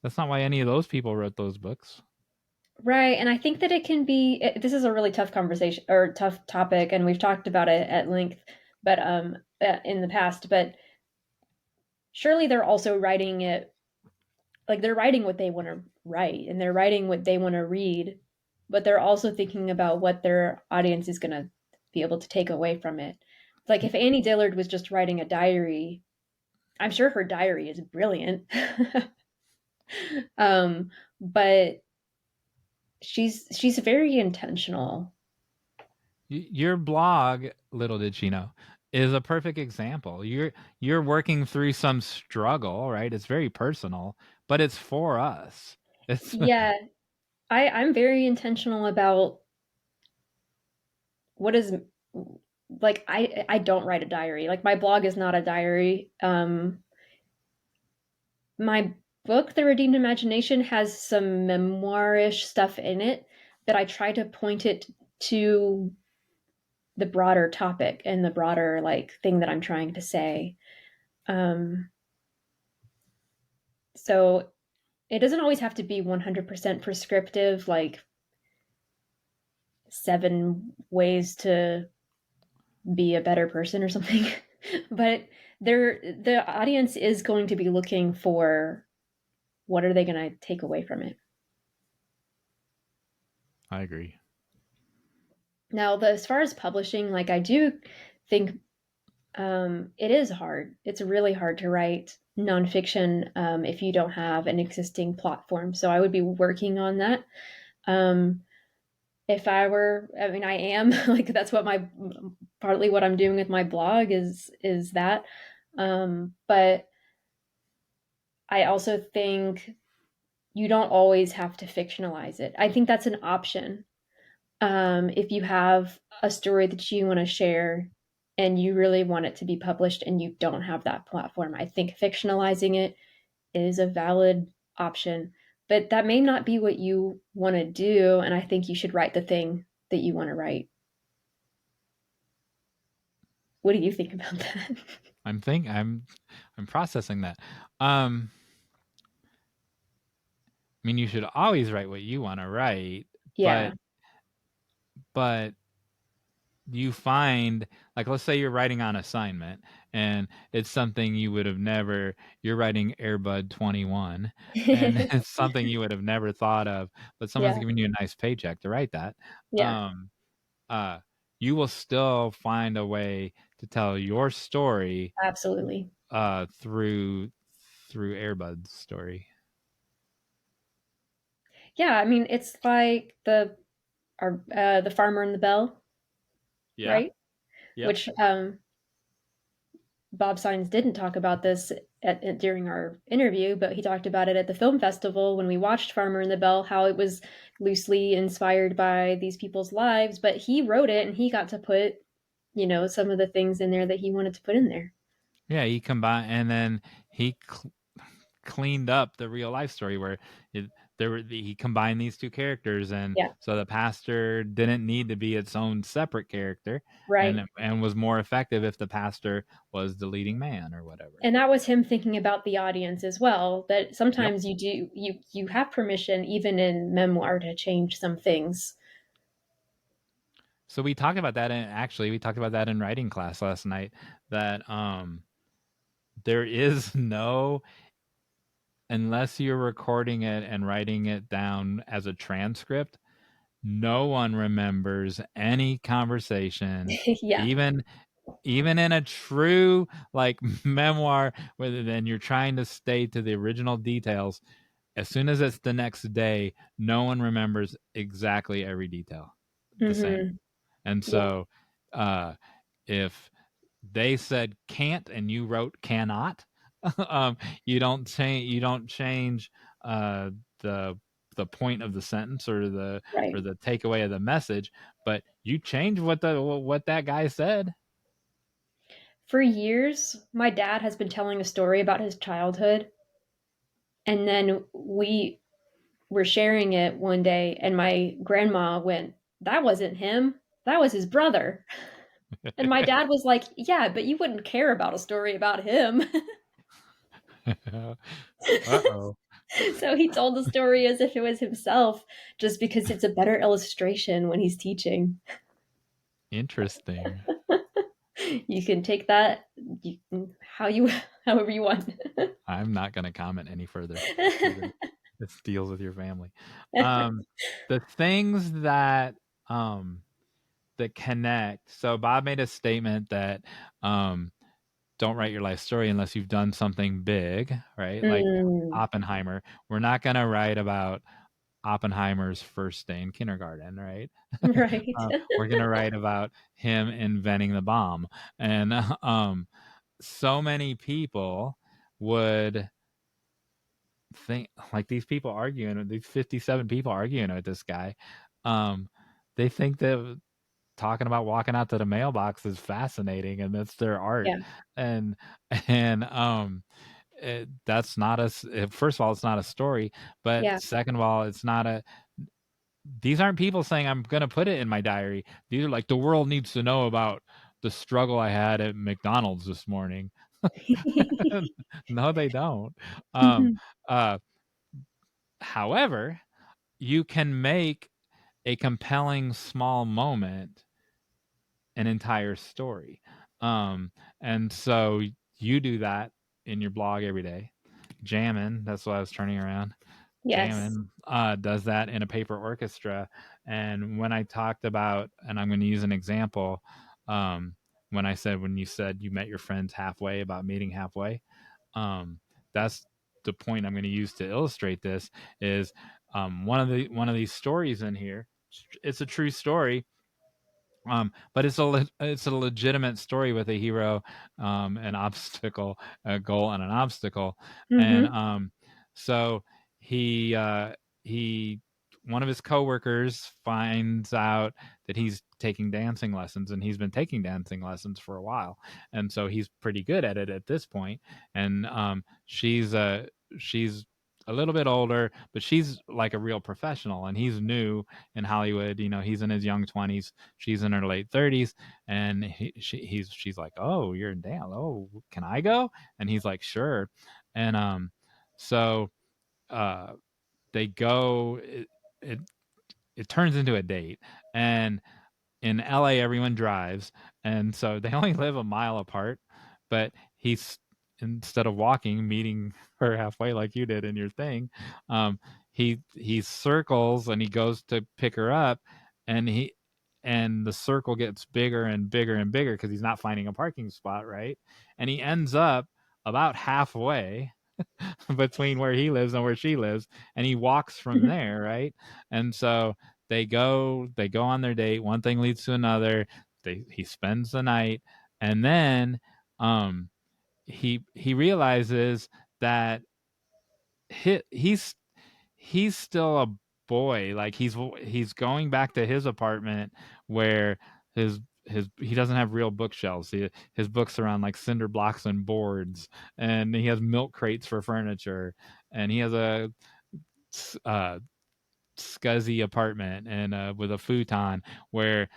[SPEAKER 2] why any of those people wrote those books.
[SPEAKER 3] Right. And I think that it can be, this is a really tough conversation or tough topic, and we've talked about it at length, but in the past, but surely they're also writing it, like they're writing what they want to write, and they're writing what they want to read, but they're also thinking about what their audience is going to be able to take away from it. Like if Annie Dillard was just writing a diary, I'm sure her diary is brilliant. But she's very intentional.
[SPEAKER 2] Your blog, little did she know, is a perfect example. You're working through some struggle, right? It's very personal, but it's for us. It's
[SPEAKER 3] Yeah. I'm very intentional about what is like I don't write a diary. Like my blog is not a diary. My book, The Redeemed Imagination, has some memoirish stuff in it, but I try to point it to the broader topic and the broader like thing that I'm trying to say. So it doesn't always have to be 100% prescriptive, like 7 ways to be a better person or something. But the audience is going to be looking for what are they going to take away from it.
[SPEAKER 2] I agree.
[SPEAKER 3] Now, as far as publishing, like I do think it is hard. It's really hard to write nonfiction if you don't have an existing platform. So I would be working on that. If I were, I mean, I am like that's what partly what I'm doing with my blog is that. But I also think you don't always have to fictionalize it. I think that's an option. If you have a story that you want to share and you really want it to be published and you don't have that platform, I think fictionalizing it is a valid option. But that may not be what you want to do, and I think you should write the thing that you want to write. What do you think about that?
[SPEAKER 2] I'm processing that. I mean, you should always write what you want to write,
[SPEAKER 3] Yeah.
[SPEAKER 2] but you find, like, let's say you're writing on assignment and it's something you would have never, you're writing Airbud 21 and it's something you would have never thought of, but someone's giving you a nice paycheck to write that.
[SPEAKER 3] Yeah.
[SPEAKER 2] You will still find a way to tell your story
[SPEAKER 3] Absolutely.
[SPEAKER 2] through Airbud's story.
[SPEAKER 3] Yeah, I mean, it's like the Farmer and the Bell, right?
[SPEAKER 2] Yep.
[SPEAKER 3] Which Bob Saenz didn't talk about this during our interview, but he talked about it at the film festival when we watched Farmer and the Bell, how it was loosely inspired by these people's lives, but he wrote it and he got to put, some of the things in there that he wanted to put in there.
[SPEAKER 2] Yeah, he combined, and then he cleaned up the real life story where he combined these two characters, and so the pastor didn't need to be its own separate character,
[SPEAKER 3] right?
[SPEAKER 2] And was more effective if the pastor was the leading man or whatever.
[SPEAKER 3] And that was him thinking about the audience as well. That sometimes you have permission, even in memoir, to change some things.
[SPEAKER 2] So we talked about that, we talked about that in writing class last night. That there is no, unless you're recording it and writing it down as a transcript, no one remembers any conversation. Even in a true like memoir, whether then you're trying to stay to the original details, as soon as it's the next day, no one remembers exactly every detail the same. And so if they said can't and you wrote cannot, you don't change the point of the sentence or the takeaway of the message, but you change what that guy said.
[SPEAKER 3] For years, my dad has been telling a story about his childhood, and then we were sharing it one day, and my grandma went, "That wasn't him. That was his brother." And my dad was like, "Yeah, but you wouldn't care about a story about him."
[SPEAKER 2] Uh-oh.
[SPEAKER 3] So he told the story as if it was himself, just because it's a better illustration when he's teaching.
[SPEAKER 2] Interesting.
[SPEAKER 3] You can take that however you want.
[SPEAKER 2] I'm not going to comment any further. This deals with your family. The things that connect. So Bob made a statement that don't write your life story unless you've done something big, right? Like Oppenheimer. We're not going to write about Oppenheimer's first day in kindergarten, right?
[SPEAKER 3] Right.
[SPEAKER 2] We're going to write about him inventing the bomb. And so many people would think, like, these 57 people arguing with this guy, they think that talking about walking out to the mailbox is fascinating and that's their art.
[SPEAKER 3] Yeah.
[SPEAKER 2] And that's not first of all, it's not a story, but
[SPEAKER 3] Yeah.
[SPEAKER 2] second of all, these aren't people saying I'm going to put it in my diary. These are like, the world needs to know about the struggle I had at McDonald's this morning. No, they don't. However, you can make a compelling small moment an entire story. And so you do that in your blog every day. Jammin', that's what I was turning around.
[SPEAKER 3] Yes.
[SPEAKER 2] Jammin' does that in a paper orchestra. And when I talked about, and I'm going to use an example, when you said you met your friends halfway, about meeting halfway, that's the point I'm going to use to illustrate this. Is one of these stories in here. It's a true story. But it's a legitimate story with a hero, an obstacle, a goal, and an obstacle.
[SPEAKER 3] Mm-hmm.
[SPEAKER 2] And so he one of his coworkers finds out that he's taking dancing lessons, and he's been taking dancing lessons for a while, and so he's pretty good at it at this point. And she's a little bit older, but she's like a real professional, and he's new in Hollywood. He's in his young 20s, she's in her late 30s, and she's like, "Oh, you're in dance. Oh, can I go?" And he's like, "Sure." And so they go. It turns into a date, and in LA everyone drives, and so they only live a mile apart, but he's, instead of walking, meeting her halfway like you did in your thing, he circles and he goes to pick her up, and the circle gets bigger and bigger and bigger because he's not finding a parking spot, right? And he ends up about halfway between where he lives and where she lives, and he walks from there, right? And so they go on their date. One thing leads to another. He spends the night, and then he realizes that he's still a boy. Like, he's going back to his apartment where he doesn't have real bookshelves. His books are on like cinder blocks and boards, and he has milk crates for furniture, and he has a scuzzy apartment and with a futon where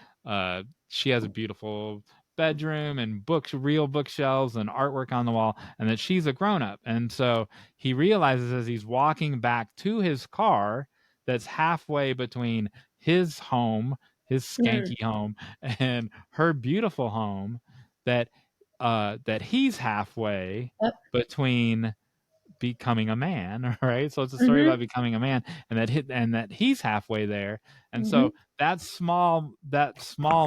[SPEAKER 2] she has a beautiful bedroom and real bookshelves and artwork on the wall, and that she's a grown-up. And so he realizes, as he's walking back to his car that's halfway between his home, his skanky home, and her beautiful home, that he's halfway between becoming a man, right? So it's a story about becoming a man, and that he's halfway there. And so that small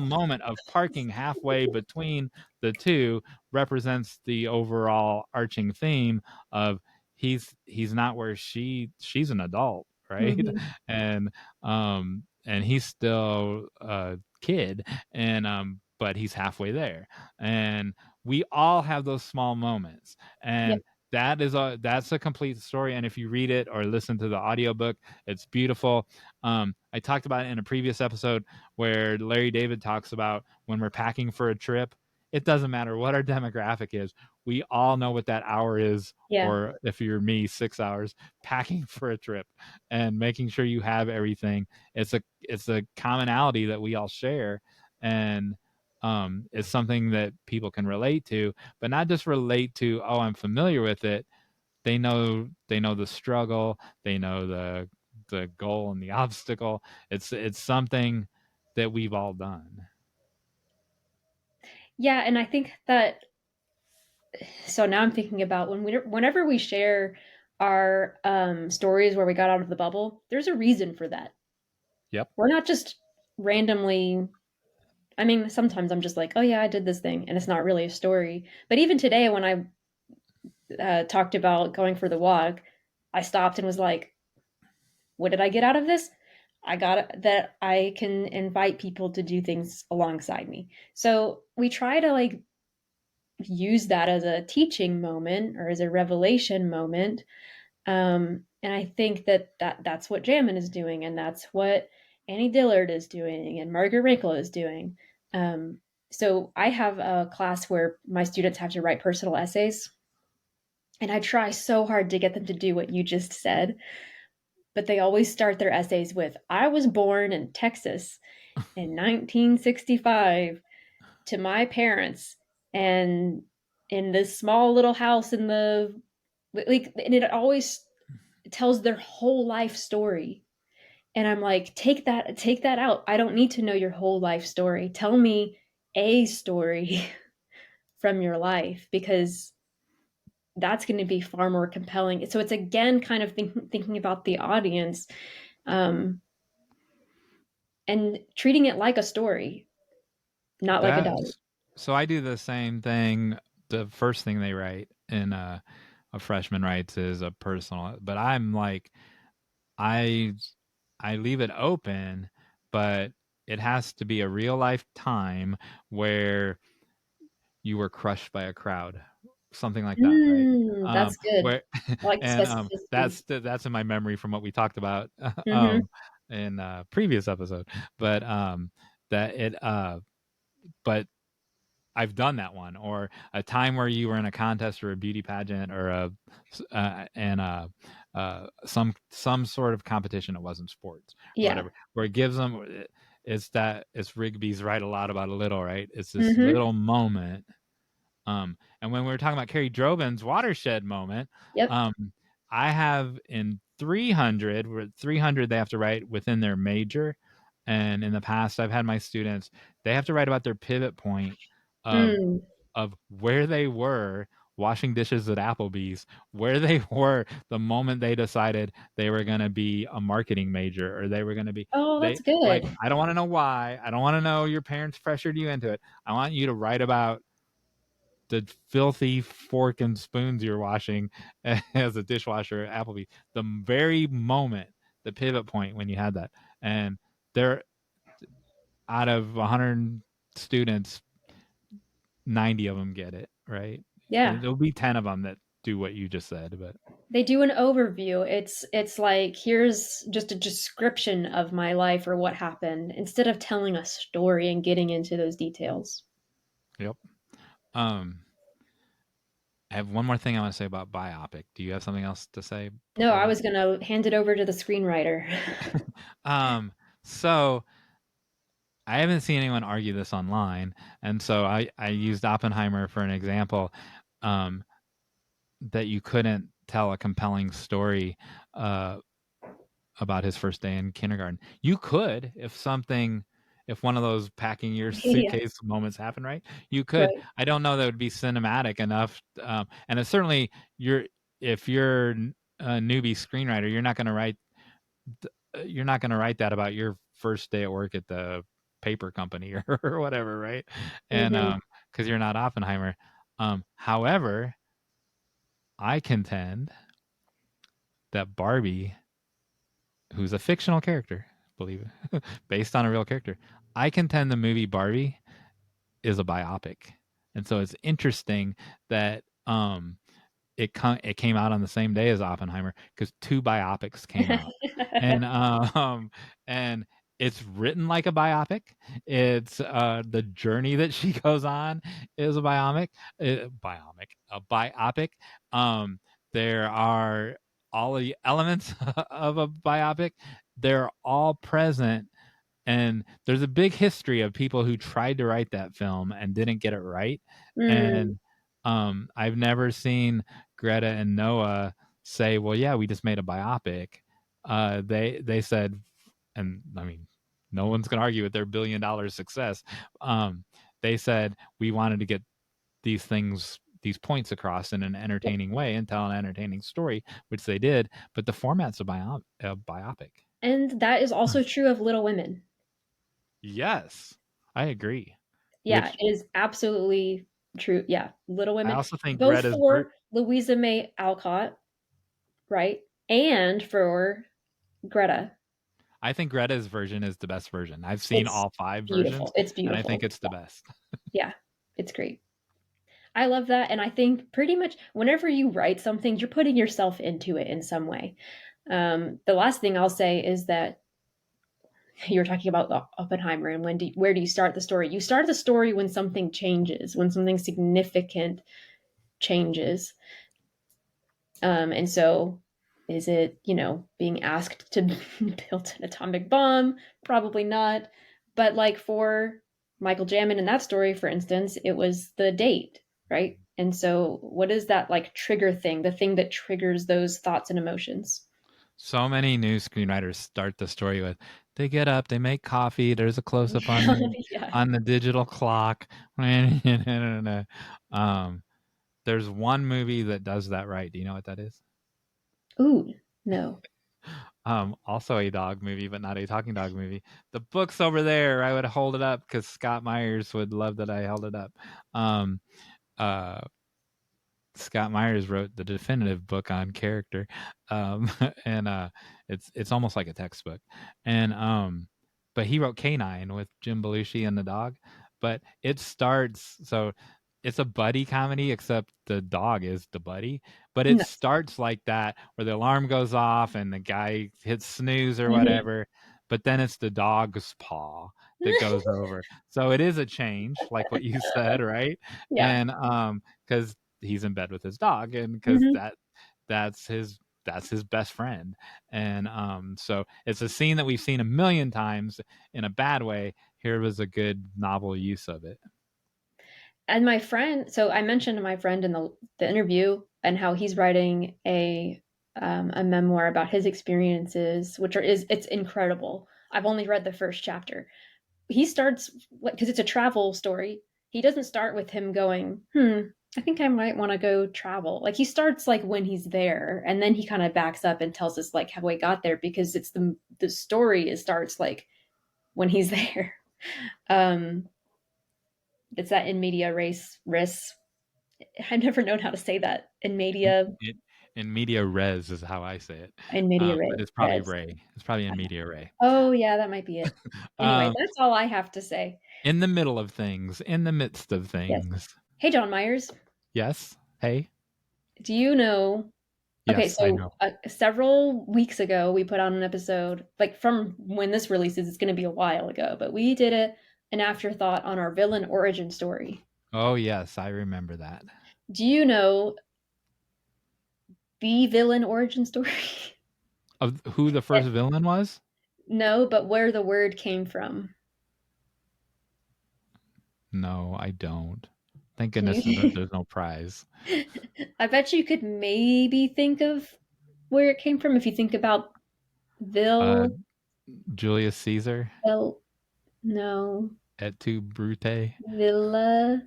[SPEAKER 2] moment of parking halfway between the two represents the overall arching theme of he's not where she's an adult, right? And he's still a kid, and but he's halfway there. And we all have those small moments, and that's a complete story. And if you read it or listen to the audiobook, it's beautiful. I talked about it in a previous episode where Larry David talks about when we're packing for a trip, it doesn't matter what our demographic is. We all know what that hour is, or if you're me, 6 hours packing for a trip and making sure you have everything. It's a commonality that we all share, and is something that people can relate to, but not just relate to, oh, I'm familiar with it. They know the struggle, they know the goal and the obstacle. It's something that we've all done.
[SPEAKER 3] Yeah, and I think that, so now I'm thinking about whenever we share our stories where we got out of the bubble, there's a reason for that.
[SPEAKER 2] Yep.
[SPEAKER 3] We're not just randomly, I mean, sometimes I'm just like, oh yeah, I did this thing, and it's not really a story. But even today, when I talked about going for the walk, I stopped and was like, what did I get out of this? I got that I can invite people to do things alongside me. So we try to like use that as a teaching moment or as a revelation moment. And I think that's what Jammin is doing, and that's what Annie Dillard is doing, and Margaret Rakel is doing. So I have a class where my students have to write personal essays, and I try so hard to get them to do what you just said, but they always start their essays with, I was born in Texas in 1965 to my parents, and in this small little house in the, like, and it always tells their whole life story. And I'm like, take that out. I don't need to know your whole life story. Tell me a story from your life, because that's going to be far more compelling. So it's again kind of thinking about the audience, and treating it like a story, not like a diary.
[SPEAKER 2] So I do the same thing. The first thing they write in a freshman writes is a personal, but I'm like, I leave it open, but it has to be a real life time where you were crushed by a crowd, something like that, right?
[SPEAKER 3] That's good.
[SPEAKER 2] Where
[SPEAKER 3] Like
[SPEAKER 2] and that's in my memory from what we talked about in a previous episode. But that it but I've done that one, or a time where you were in a contest or a beauty pageant or some sort of competition. It wasn't sports or whatever, where it gives them, it's Rigby's right a lot about a little, right? It's this little moment. And when we were talking about Carrie Drobin's watershed moment, I have in 300 they have to write within their major. And in the past, I've had my students, they have to write about their pivot point of where they were washing dishes at Applebee's, where they were the moment they decided they were going to be a marketing major, or they were going to be.
[SPEAKER 3] That's good.
[SPEAKER 2] Like, I don't want to know why. I don't want to know your parents pressured you into it. I want you to write about the filthy fork and spoons you're washing as a dishwasher at Applebee's. The very moment, the pivot point when you had that. And they're, out of 100 students, 90 of them get it, right?
[SPEAKER 3] Yeah.
[SPEAKER 2] There'll be 10 of them that do what you just said, but
[SPEAKER 3] they do an overview. It's like, here's just a description of my life or what happened, instead of telling a story and getting into those details.
[SPEAKER 2] Yep. I have one more thing I want to say about biopic. Do you have something else to say?
[SPEAKER 3] No, I was going to hand it over to the screenwriter.
[SPEAKER 2] So I haven't seen anyone argue this online, and so I used Oppenheimer for an example, that you couldn't tell a compelling story about his first day in kindergarten. You could, if one of those packing your suitcase moments happened, right? You could. Right. I don't know that it would be cinematic enough, and it's certainly if you're a newbie screenwriter, you're not going to write that about your first day at work at the paper company or whatever, right? And because you're not Oppenheimer. However, I contend that Barbie, who's a fictional character, believe it, based on a real character, I contend the movie Barbie is a biopic. And so it's interesting that it came out on the same day as Oppenheimer, because 2 biopics came out. And it's written like a biopic. It's the journey that she goes on is a biopic. There are all the elements of a biopic. They're all present, and there's a big history of people who tried to write that film and didn't get it right. And I've never seen Greta and Noah say, well, yeah, we just made a biopic. They said, and I mean, no one's going to argue with their $1 billion success. They said, we wanted to get these points across in an entertaining way and tell an entertaining story, which they did. But the format's a biopic.
[SPEAKER 3] And that is also true of Little Women.
[SPEAKER 2] Yes, I agree.
[SPEAKER 3] Yeah, it is absolutely true. Yeah, Little Women.
[SPEAKER 2] I also think
[SPEAKER 3] both for Louisa May Alcott, right? And for Greta.
[SPEAKER 2] I think Greta's version is the best version. I've seen all 5 versions.
[SPEAKER 3] It's beautiful.
[SPEAKER 2] And I think it's the best.
[SPEAKER 3] Yeah, it's great. I love that. And I think pretty much whenever you write something, you're putting yourself into it in some way. The last thing I'll say is that you were talking about Oppenheimer and where do you start the story? You start the story when something changes, when something significant changes. And so is it, being asked to build an atomic bomb? Probably not. But like for Michael Jamin in that story, for instance, it was the date, right? And so what is that like trigger thing, the thing that triggers those thoughts and emotions?
[SPEAKER 2] So many new screenwriters start the story with, they get up, they make coffee, there's a close-up on the digital clock. There's one movie that does that right. Do you know what that is?
[SPEAKER 3] Ooh, no.
[SPEAKER 2] Also a dog movie, but not a talking dog movie. The book's over there. I would hold it up because Scott Meyers would love that I held it up. Scott Meyers wrote the definitive book on character, and it's almost like a textbook. And but he wrote Canine with Jim Belushi and the dog. But it starts, so it's a buddy comedy, except the dog is the buddy. But it starts like that, where the alarm goes off and the guy hits snooze or whatever. But then it's the dog's paw that goes over. So it is a change, like what you said, right?
[SPEAKER 3] Yeah.
[SPEAKER 2] And because he's in bed with his dog, and because that's his best friend. And so it's a scene that we've seen a million times in a bad way. Here was a good novel use of it.
[SPEAKER 3] And my friend, so I mentioned my friend in the interview and how he's writing a memoir about his experiences, it's incredible. I've only read the first chapter. He starts, because it's a travel story, he doesn't start with him going, I think I might want to go travel. Like he starts like when he's there, and then he kind of backs up and tells us like how he got there, because it's the story starts like when he's there. It's that in media res. I've never known how to say that. In media
[SPEAKER 2] res is how I say it.
[SPEAKER 3] In media res.
[SPEAKER 2] But it's probably Ray. It's probably in media Ray.
[SPEAKER 3] Oh yeah, that might be it. Anyway, that's all I have to say.
[SPEAKER 2] In the middle of things, in the midst of things.
[SPEAKER 3] Yes. Hey, Jon Meyers.
[SPEAKER 2] Yes. Hey.
[SPEAKER 3] Do you know?
[SPEAKER 2] Yes,
[SPEAKER 3] okay, so
[SPEAKER 2] I know.
[SPEAKER 3] Several weeks ago, we put out an episode, like from when this releases, it's going to be a while ago, but we did an afterthought on our villain origin story.
[SPEAKER 2] Oh, yes, I remember that.
[SPEAKER 3] Do you know the villain origin story?
[SPEAKER 2] Of who the first villain was?
[SPEAKER 3] No, but where the word came from.
[SPEAKER 2] No, I don't. Thank goodness there's no prize.
[SPEAKER 3] I bet you could maybe think of where it came from if you think about
[SPEAKER 2] Julius Caesar.
[SPEAKER 3] No.
[SPEAKER 2] Et tu, Brute.
[SPEAKER 3] Villa.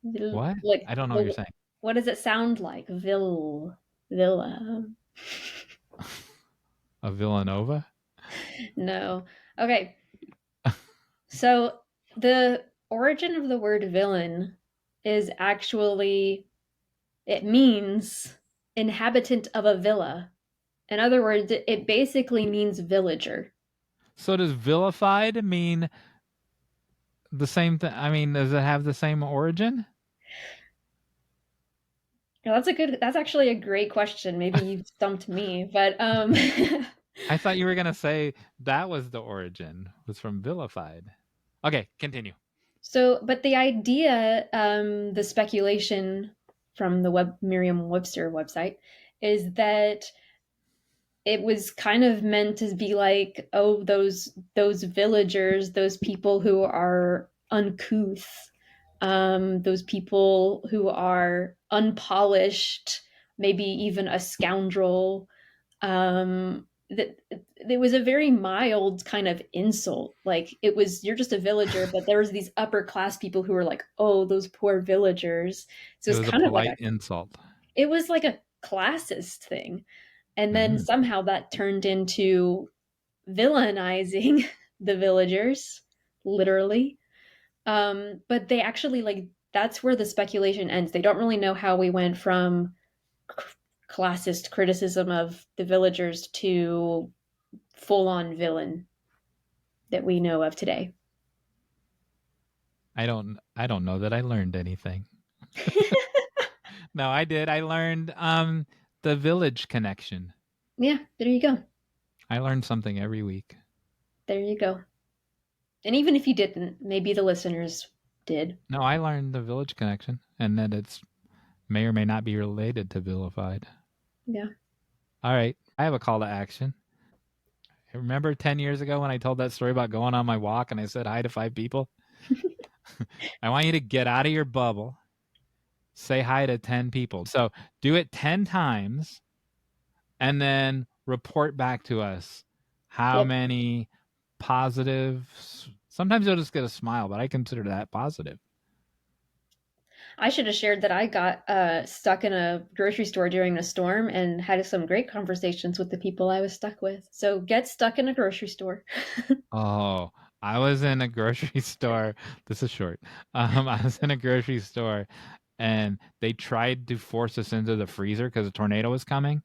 [SPEAKER 2] What? Like, I don't know what you're saying.
[SPEAKER 3] What does it sound like? Villa.
[SPEAKER 2] A Villanova?
[SPEAKER 3] No. Okay. So the origin of the word villain is actually, it means inhabitant of a villa. In other words, it basically means villager.
[SPEAKER 2] So does vilified mean the same thing? I mean, does it have the same origin?
[SPEAKER 3] That's actually a great question. Maybe you stumped me, but
[SPEAKER 2] I thought you were going to say that was the origin, was from vilified. Okay, continue.
[SPEAKER 3] So, but the idea, the speculation from the Merriam-Webster website is that it was kind of meant to be like, oh, those villagers, those people who are uncouth, those people who are unpolished, maybe even a scoundrel. That it was a very mild kind of insult. Like it was, you're just a villager, but there was these upper class people who were like, oh, those poor villagers. So it was kind
[SPEAKER 2] a
[SPEAKER 3] of like
[SPEAKER 2] polite insult.
[SPEAKER 3] It was like a classist thing. And then somehow that turned into villainizing the villagers, literally. But they actually, that's where the speculation ends. They don't really know how we went from classist criticism of the villagers to full-on villain that we know of today?
[SPEAKER 2] I don't know that I learned anything. No, I did. I learned the village connection.
[SPEAKER 3] Yeah, there you go.
[SPEAKER 2] I learned something every week.
[SPEAKER 3] There you go. And even if you didn't, maybe the listeners did.
[SPEAKER 2] No, I learned the village connection, and that it's may or may not be related to vilified.
[SPEAKER 3] Yeah.
[SPEAKER 2] All right. I have a call to action. Remember 10 years ago when I told that story about going on my walk and I said hi to 5 people? I want you to get out of your bubble. Say hi to 10 people. So do it 10 times and then report back to us how many positives. Sometimes you'll just get a smile, but I consider that positive.
[SPEAKER 3] I should have shared that I got stuck in a grocery store during a storm and had some great conversations with the people I was stuck with. So get stuck in a grocery store.
[SPEAKER 2] Oh, I was in a grocery store. This is short. I was in a grocery store and they tried to force us into the freezer because a tornado was coming.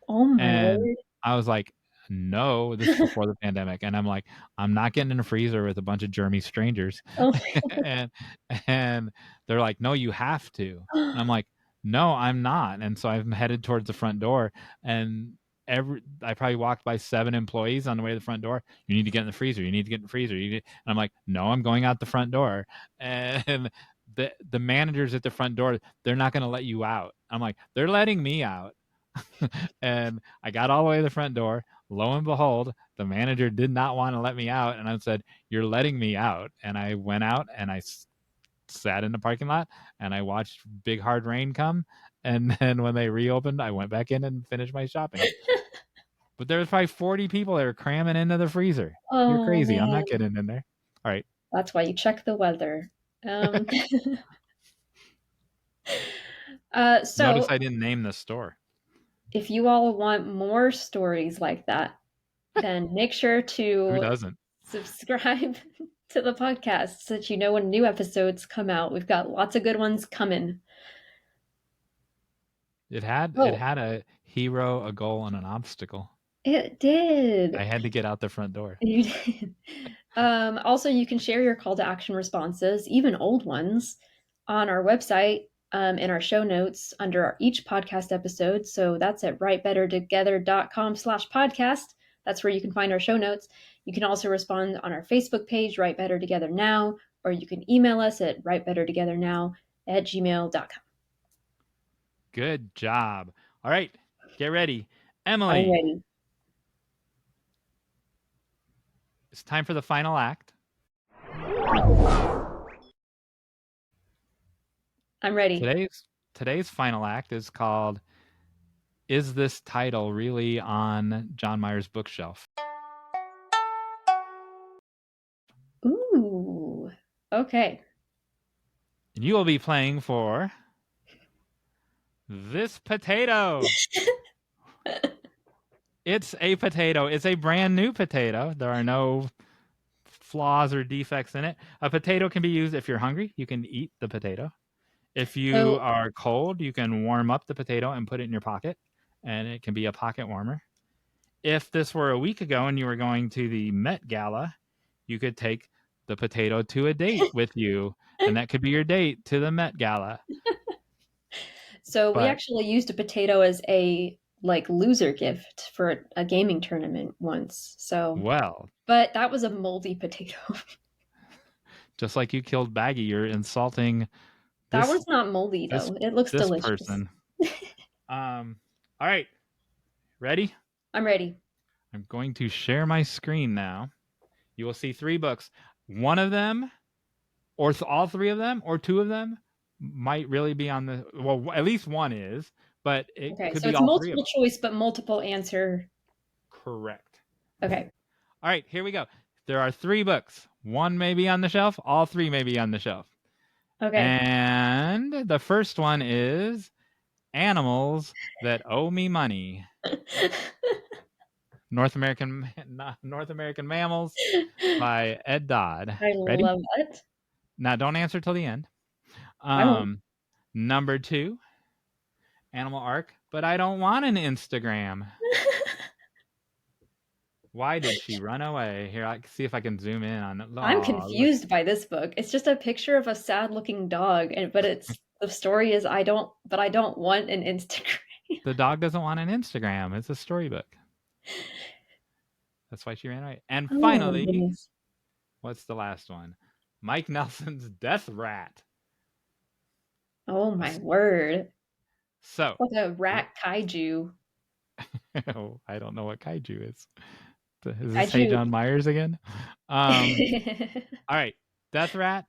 [SPEAKER 3] Oh my
[SPEAKER 2] And
[SPEAKER 3] word.
[SPEAKER 2] I was like, no, this is before the pandemic. And I'm like, I'm not getting in a freezer with a bunch of germy strangers.
[SPEAKER 3] Oh.
[SPEAKER 2] and they're like, no, you have to. And I'm like, no, I'm not. And so I'm headed towards the front door. And I probably walked by 7 employees on the way to the front door. You need to get in the freezer. You need to get in the freezer. And I'm like, no, I'm going out the front door. And the managers at the front door, they're not going to let you out. I'm like, they're letting me out. And I got all the way to the front door. Lo and behold, the manager did not want to let me out. And I said, you're letting me out. And I went out and I sat in the parking lot and I watched big hard rain come. And then when they reopened, I went back in and finished my shopping. But there was probably 40 people that were cramming into the freezer.
[SPEAKER 3] Oh,
[SPEAKER 2] you're crazy.
[SPEAKER 3] man.
[SPEAKER 2] I'm not getting in there. All right.
[SPEAKER 3] That's why you check the weather. So
[SPEAKER 2] notice I didn't name the store.
[SPEAKER 3] If you all want more stories like that, then make sure to
[SPEAKER 2] Who doesn't?
[SPEAKER 3] Subscribe to the podcast so that you know when new episodes come out. We've got lots of good ones coming.
[SPEAKER 2] It had a hero, a goal, and an obstacle.
[SPEAKER 3] It did.
[SPEAKER 2] I had to get out the front door.
[SPEAKER 3] You did. Also, you can share your call to action responses, even old ones, on our website in our show notes under each podcast episode. So that's at writebettertogether.com/podcast. That's where you can find our show notes. You can also respond on our Facebook page, Write Better Together Now, or you can email us at writebettertogethernow@gmail.com.
[SPEAKER 2] Good job. All right, get ready. Emily.
[SPEAKER 3] I'm ready.
[SPEAKER 2] It's time for the final act.
[SPEAKER 3] I'm ready.
[SPEAKER 2] Today's final act is called, Is This Title Really on Jon Meyers' Bookshelf?
[SPEAKER 3] Ooh, okay.
[SPEAKER 2] And you will be playing for this potato. It's a potato. It's a brand new potato. There are no flaws or defects in it. A potato can be used if you're hungry. You can eat the potato. If you are cold, you can warm up the potato and put it in your pocket, and it can be a pocket warmer. If this were a week ago and you were going to the Met Gala, you could take the potato to a date with you, and that could be your date to the Met Gala.
[SPEAKER 3] So we actually used a potato as a loser gift for a gaming tournament once. So but that was a moldy potato.
[SPEAKER 2] Just like you killed Baggy, you're insulting.
[SPEAKER 3] That one's not moldy though. It looks delicious.
[SPEAKER 2] Person. All right. Ready?
[SPEAKER 3] I'm ready.
[SPEAKER 2] I'm going to share my screen now. You will see 3 books. One of them, or all 3 of them, or 2 of them might really be on the, well, at least one is, but it could be all 3 of them.
[SPEAKER 3] So it's multiple choice, but multiple answer.
[SPEAKER 2] Correct.
[SPEAKER 3] Okay.
[SPEAKER 2] All right, here we go. There are 3 books. One may be on the shelf. All 3 may be on the shelf.
[SPEAKER 3] Okay.
[SPEAKER 2] And the first one is Animals That Owe Me Money. North American Mammals by Ed Dodd.
[SPEAKER 3] I love it.
[SPEAKER 2] Now, don't answer till the end. Number 2, Animal Arc, But I Don't Want an Instagram. Why did she run away? Here, I can see if I can zoom in on it.
[SPEAKER 3] I'm confused by this book. It's just a picture of a sad-looking dog, but the story is I don't want an Instagram.
[SPEAKER 2] The dog doesn't want an Instagram. It's a storybook. That's why she ran away. And finally, what's the last one? Mike Nelson's Death Rat.
[SPEAKER 3] Oh my word.
[SPEAKER 2] So
[SPEAKER 3] like a rat kaiju.
[SPEAKER 2] I don't know what kaiju is. Is this Hey Jon Meyers again? All right. Death Rat.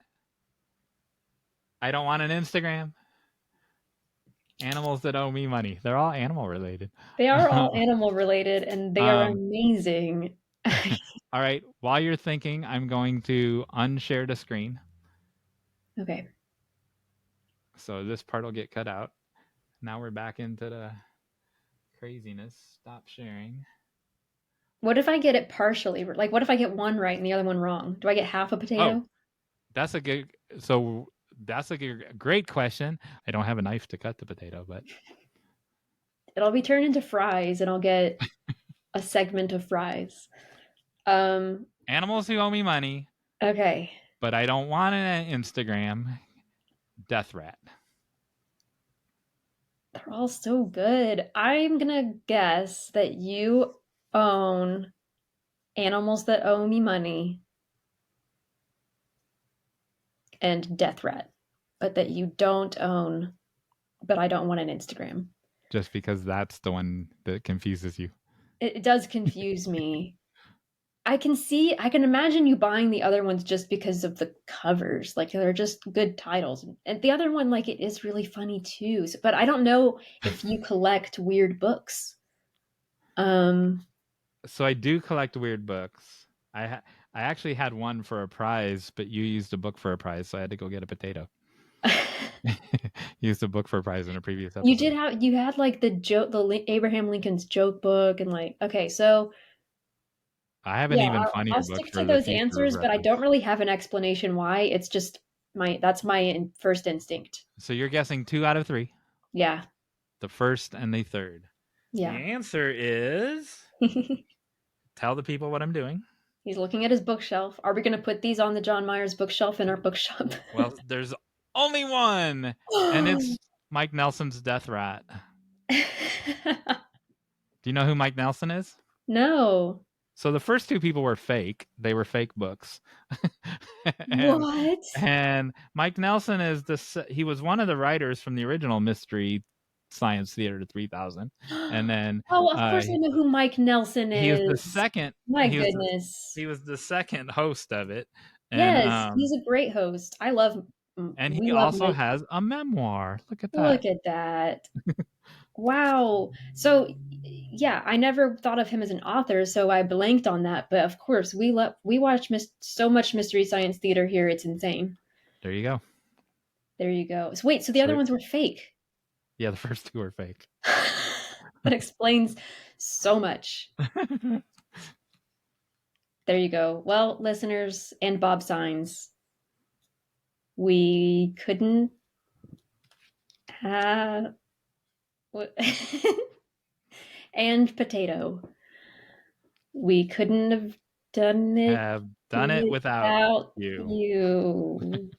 [SPEAKER 2] I don't want an Instagram. Animals that owe me money. They're all animal related.
[SPEAKER 3] They are all animal related, and they are amazing.
[SPEAKER 2] All right. While you're thinking, I'm going to unshare the screen.
[SPEAKER 3] Okay.
[SPEAKER 2] So this part will get cut out. Now we're back into the craziness. Stop sharing.
[SPEAKER 3] What if I get it partially? Like, what if I get one right and the other one wrong? Do I get half a potato?
[SPEAKER 2] Oh, that's a good. So that's a great question. I don't have a knife to cut the potato, but
[SPEAKER 3] it'll be turned into fries, and I'll get a segment of fries.
[SPEAKER 2] Animals who owe me money.
[SPEAKER 3] Okay.
[SPEAKER 2] But I don't want an Instagram. Death Rat.
[SPEAKER 3] They're all so good. I'm gonna guess that you own Animals That Owe Me Money and Death Rat, but that you don't own But I Don't Want an Instagram.
[SPEAKER 2] Just because that's the one that confuses you.
[SPEAKER 3] It does confuse me. I can imagine you buying the other ones just because of the covers. Like, they're just good titles. And the other one, like, it is really funny too. But I don't know if you collect weird books.
[SPEAKER 2] So I do collect weird books. I actually had one for a prize, but you used a book for a prize, so I had to go get a potato. Used a book for a prize in a previous episode.
[SPEAKER 3] You had like the Abraham Lincoln's joke book, and like, okay, so
[SPEAKER 2] I have an even funnier
[SPEAKER 3] I'll
[SPEAKER 2] book
[SPEAKER 3] stick to those answers, but I don't really have an explanation why. It's just that's my first instinct.
[SPEAKER 2] So you're guessing 2 out of 3.
[SPEAKER 3] Yeah.
[SPEAKER 2] The first and the third.
[SPEAKER 3] Yeah.
[SPEAKER 2] The answer is tell the people what I'm doing.
[SPEAKER 3] He's looking at his bookshelf. Are we going to put these on the Jon Meyers bookshelf in our bookshop?
[SPEAKER 2] Well, there's only one, and it's Mike Nelson's Death Rat. Do you know who Mike Nelson is?
[SPEAKER 3] No.
[SPEAKER 2] So the first 2 people were fake. They were fake books.
[SPEAKER 3] What?
[SPEAKER 2] And Mike Nelson he was one of the writers from the original Mystery Science Theater 3000. And then
[SPEAKER 3] of course I know who Mike Nelson is.
[SPEAKER 2] He was the second.
[SPEAKER 3] My goodness.
[SPEAKER 2] He was the second host of it. And,
[SPEAKER 3] yes, he's a great host. I love.
[SPEAKER 2] And he also has a memoir. Look at that.
[SPEAKER 3] Look at that. Wow. So, yeah, I never thought of him as an author, so I blanked on that. But of course, we watch so much Mystery Science Theater here; it's insane.
[SPEAKER 2] There you go.
[SPEAKER 3] There you go. So wait, so the other ones were fake?
[SPEAKER 2] Yeah, the first 2 were fake.
[SPEAKER 3] That explains so much. There you go. Well, listeners and Bob Saenz, we couldn't have. And potato. We couldn't have done it.
[SPEAKER 2] Without you.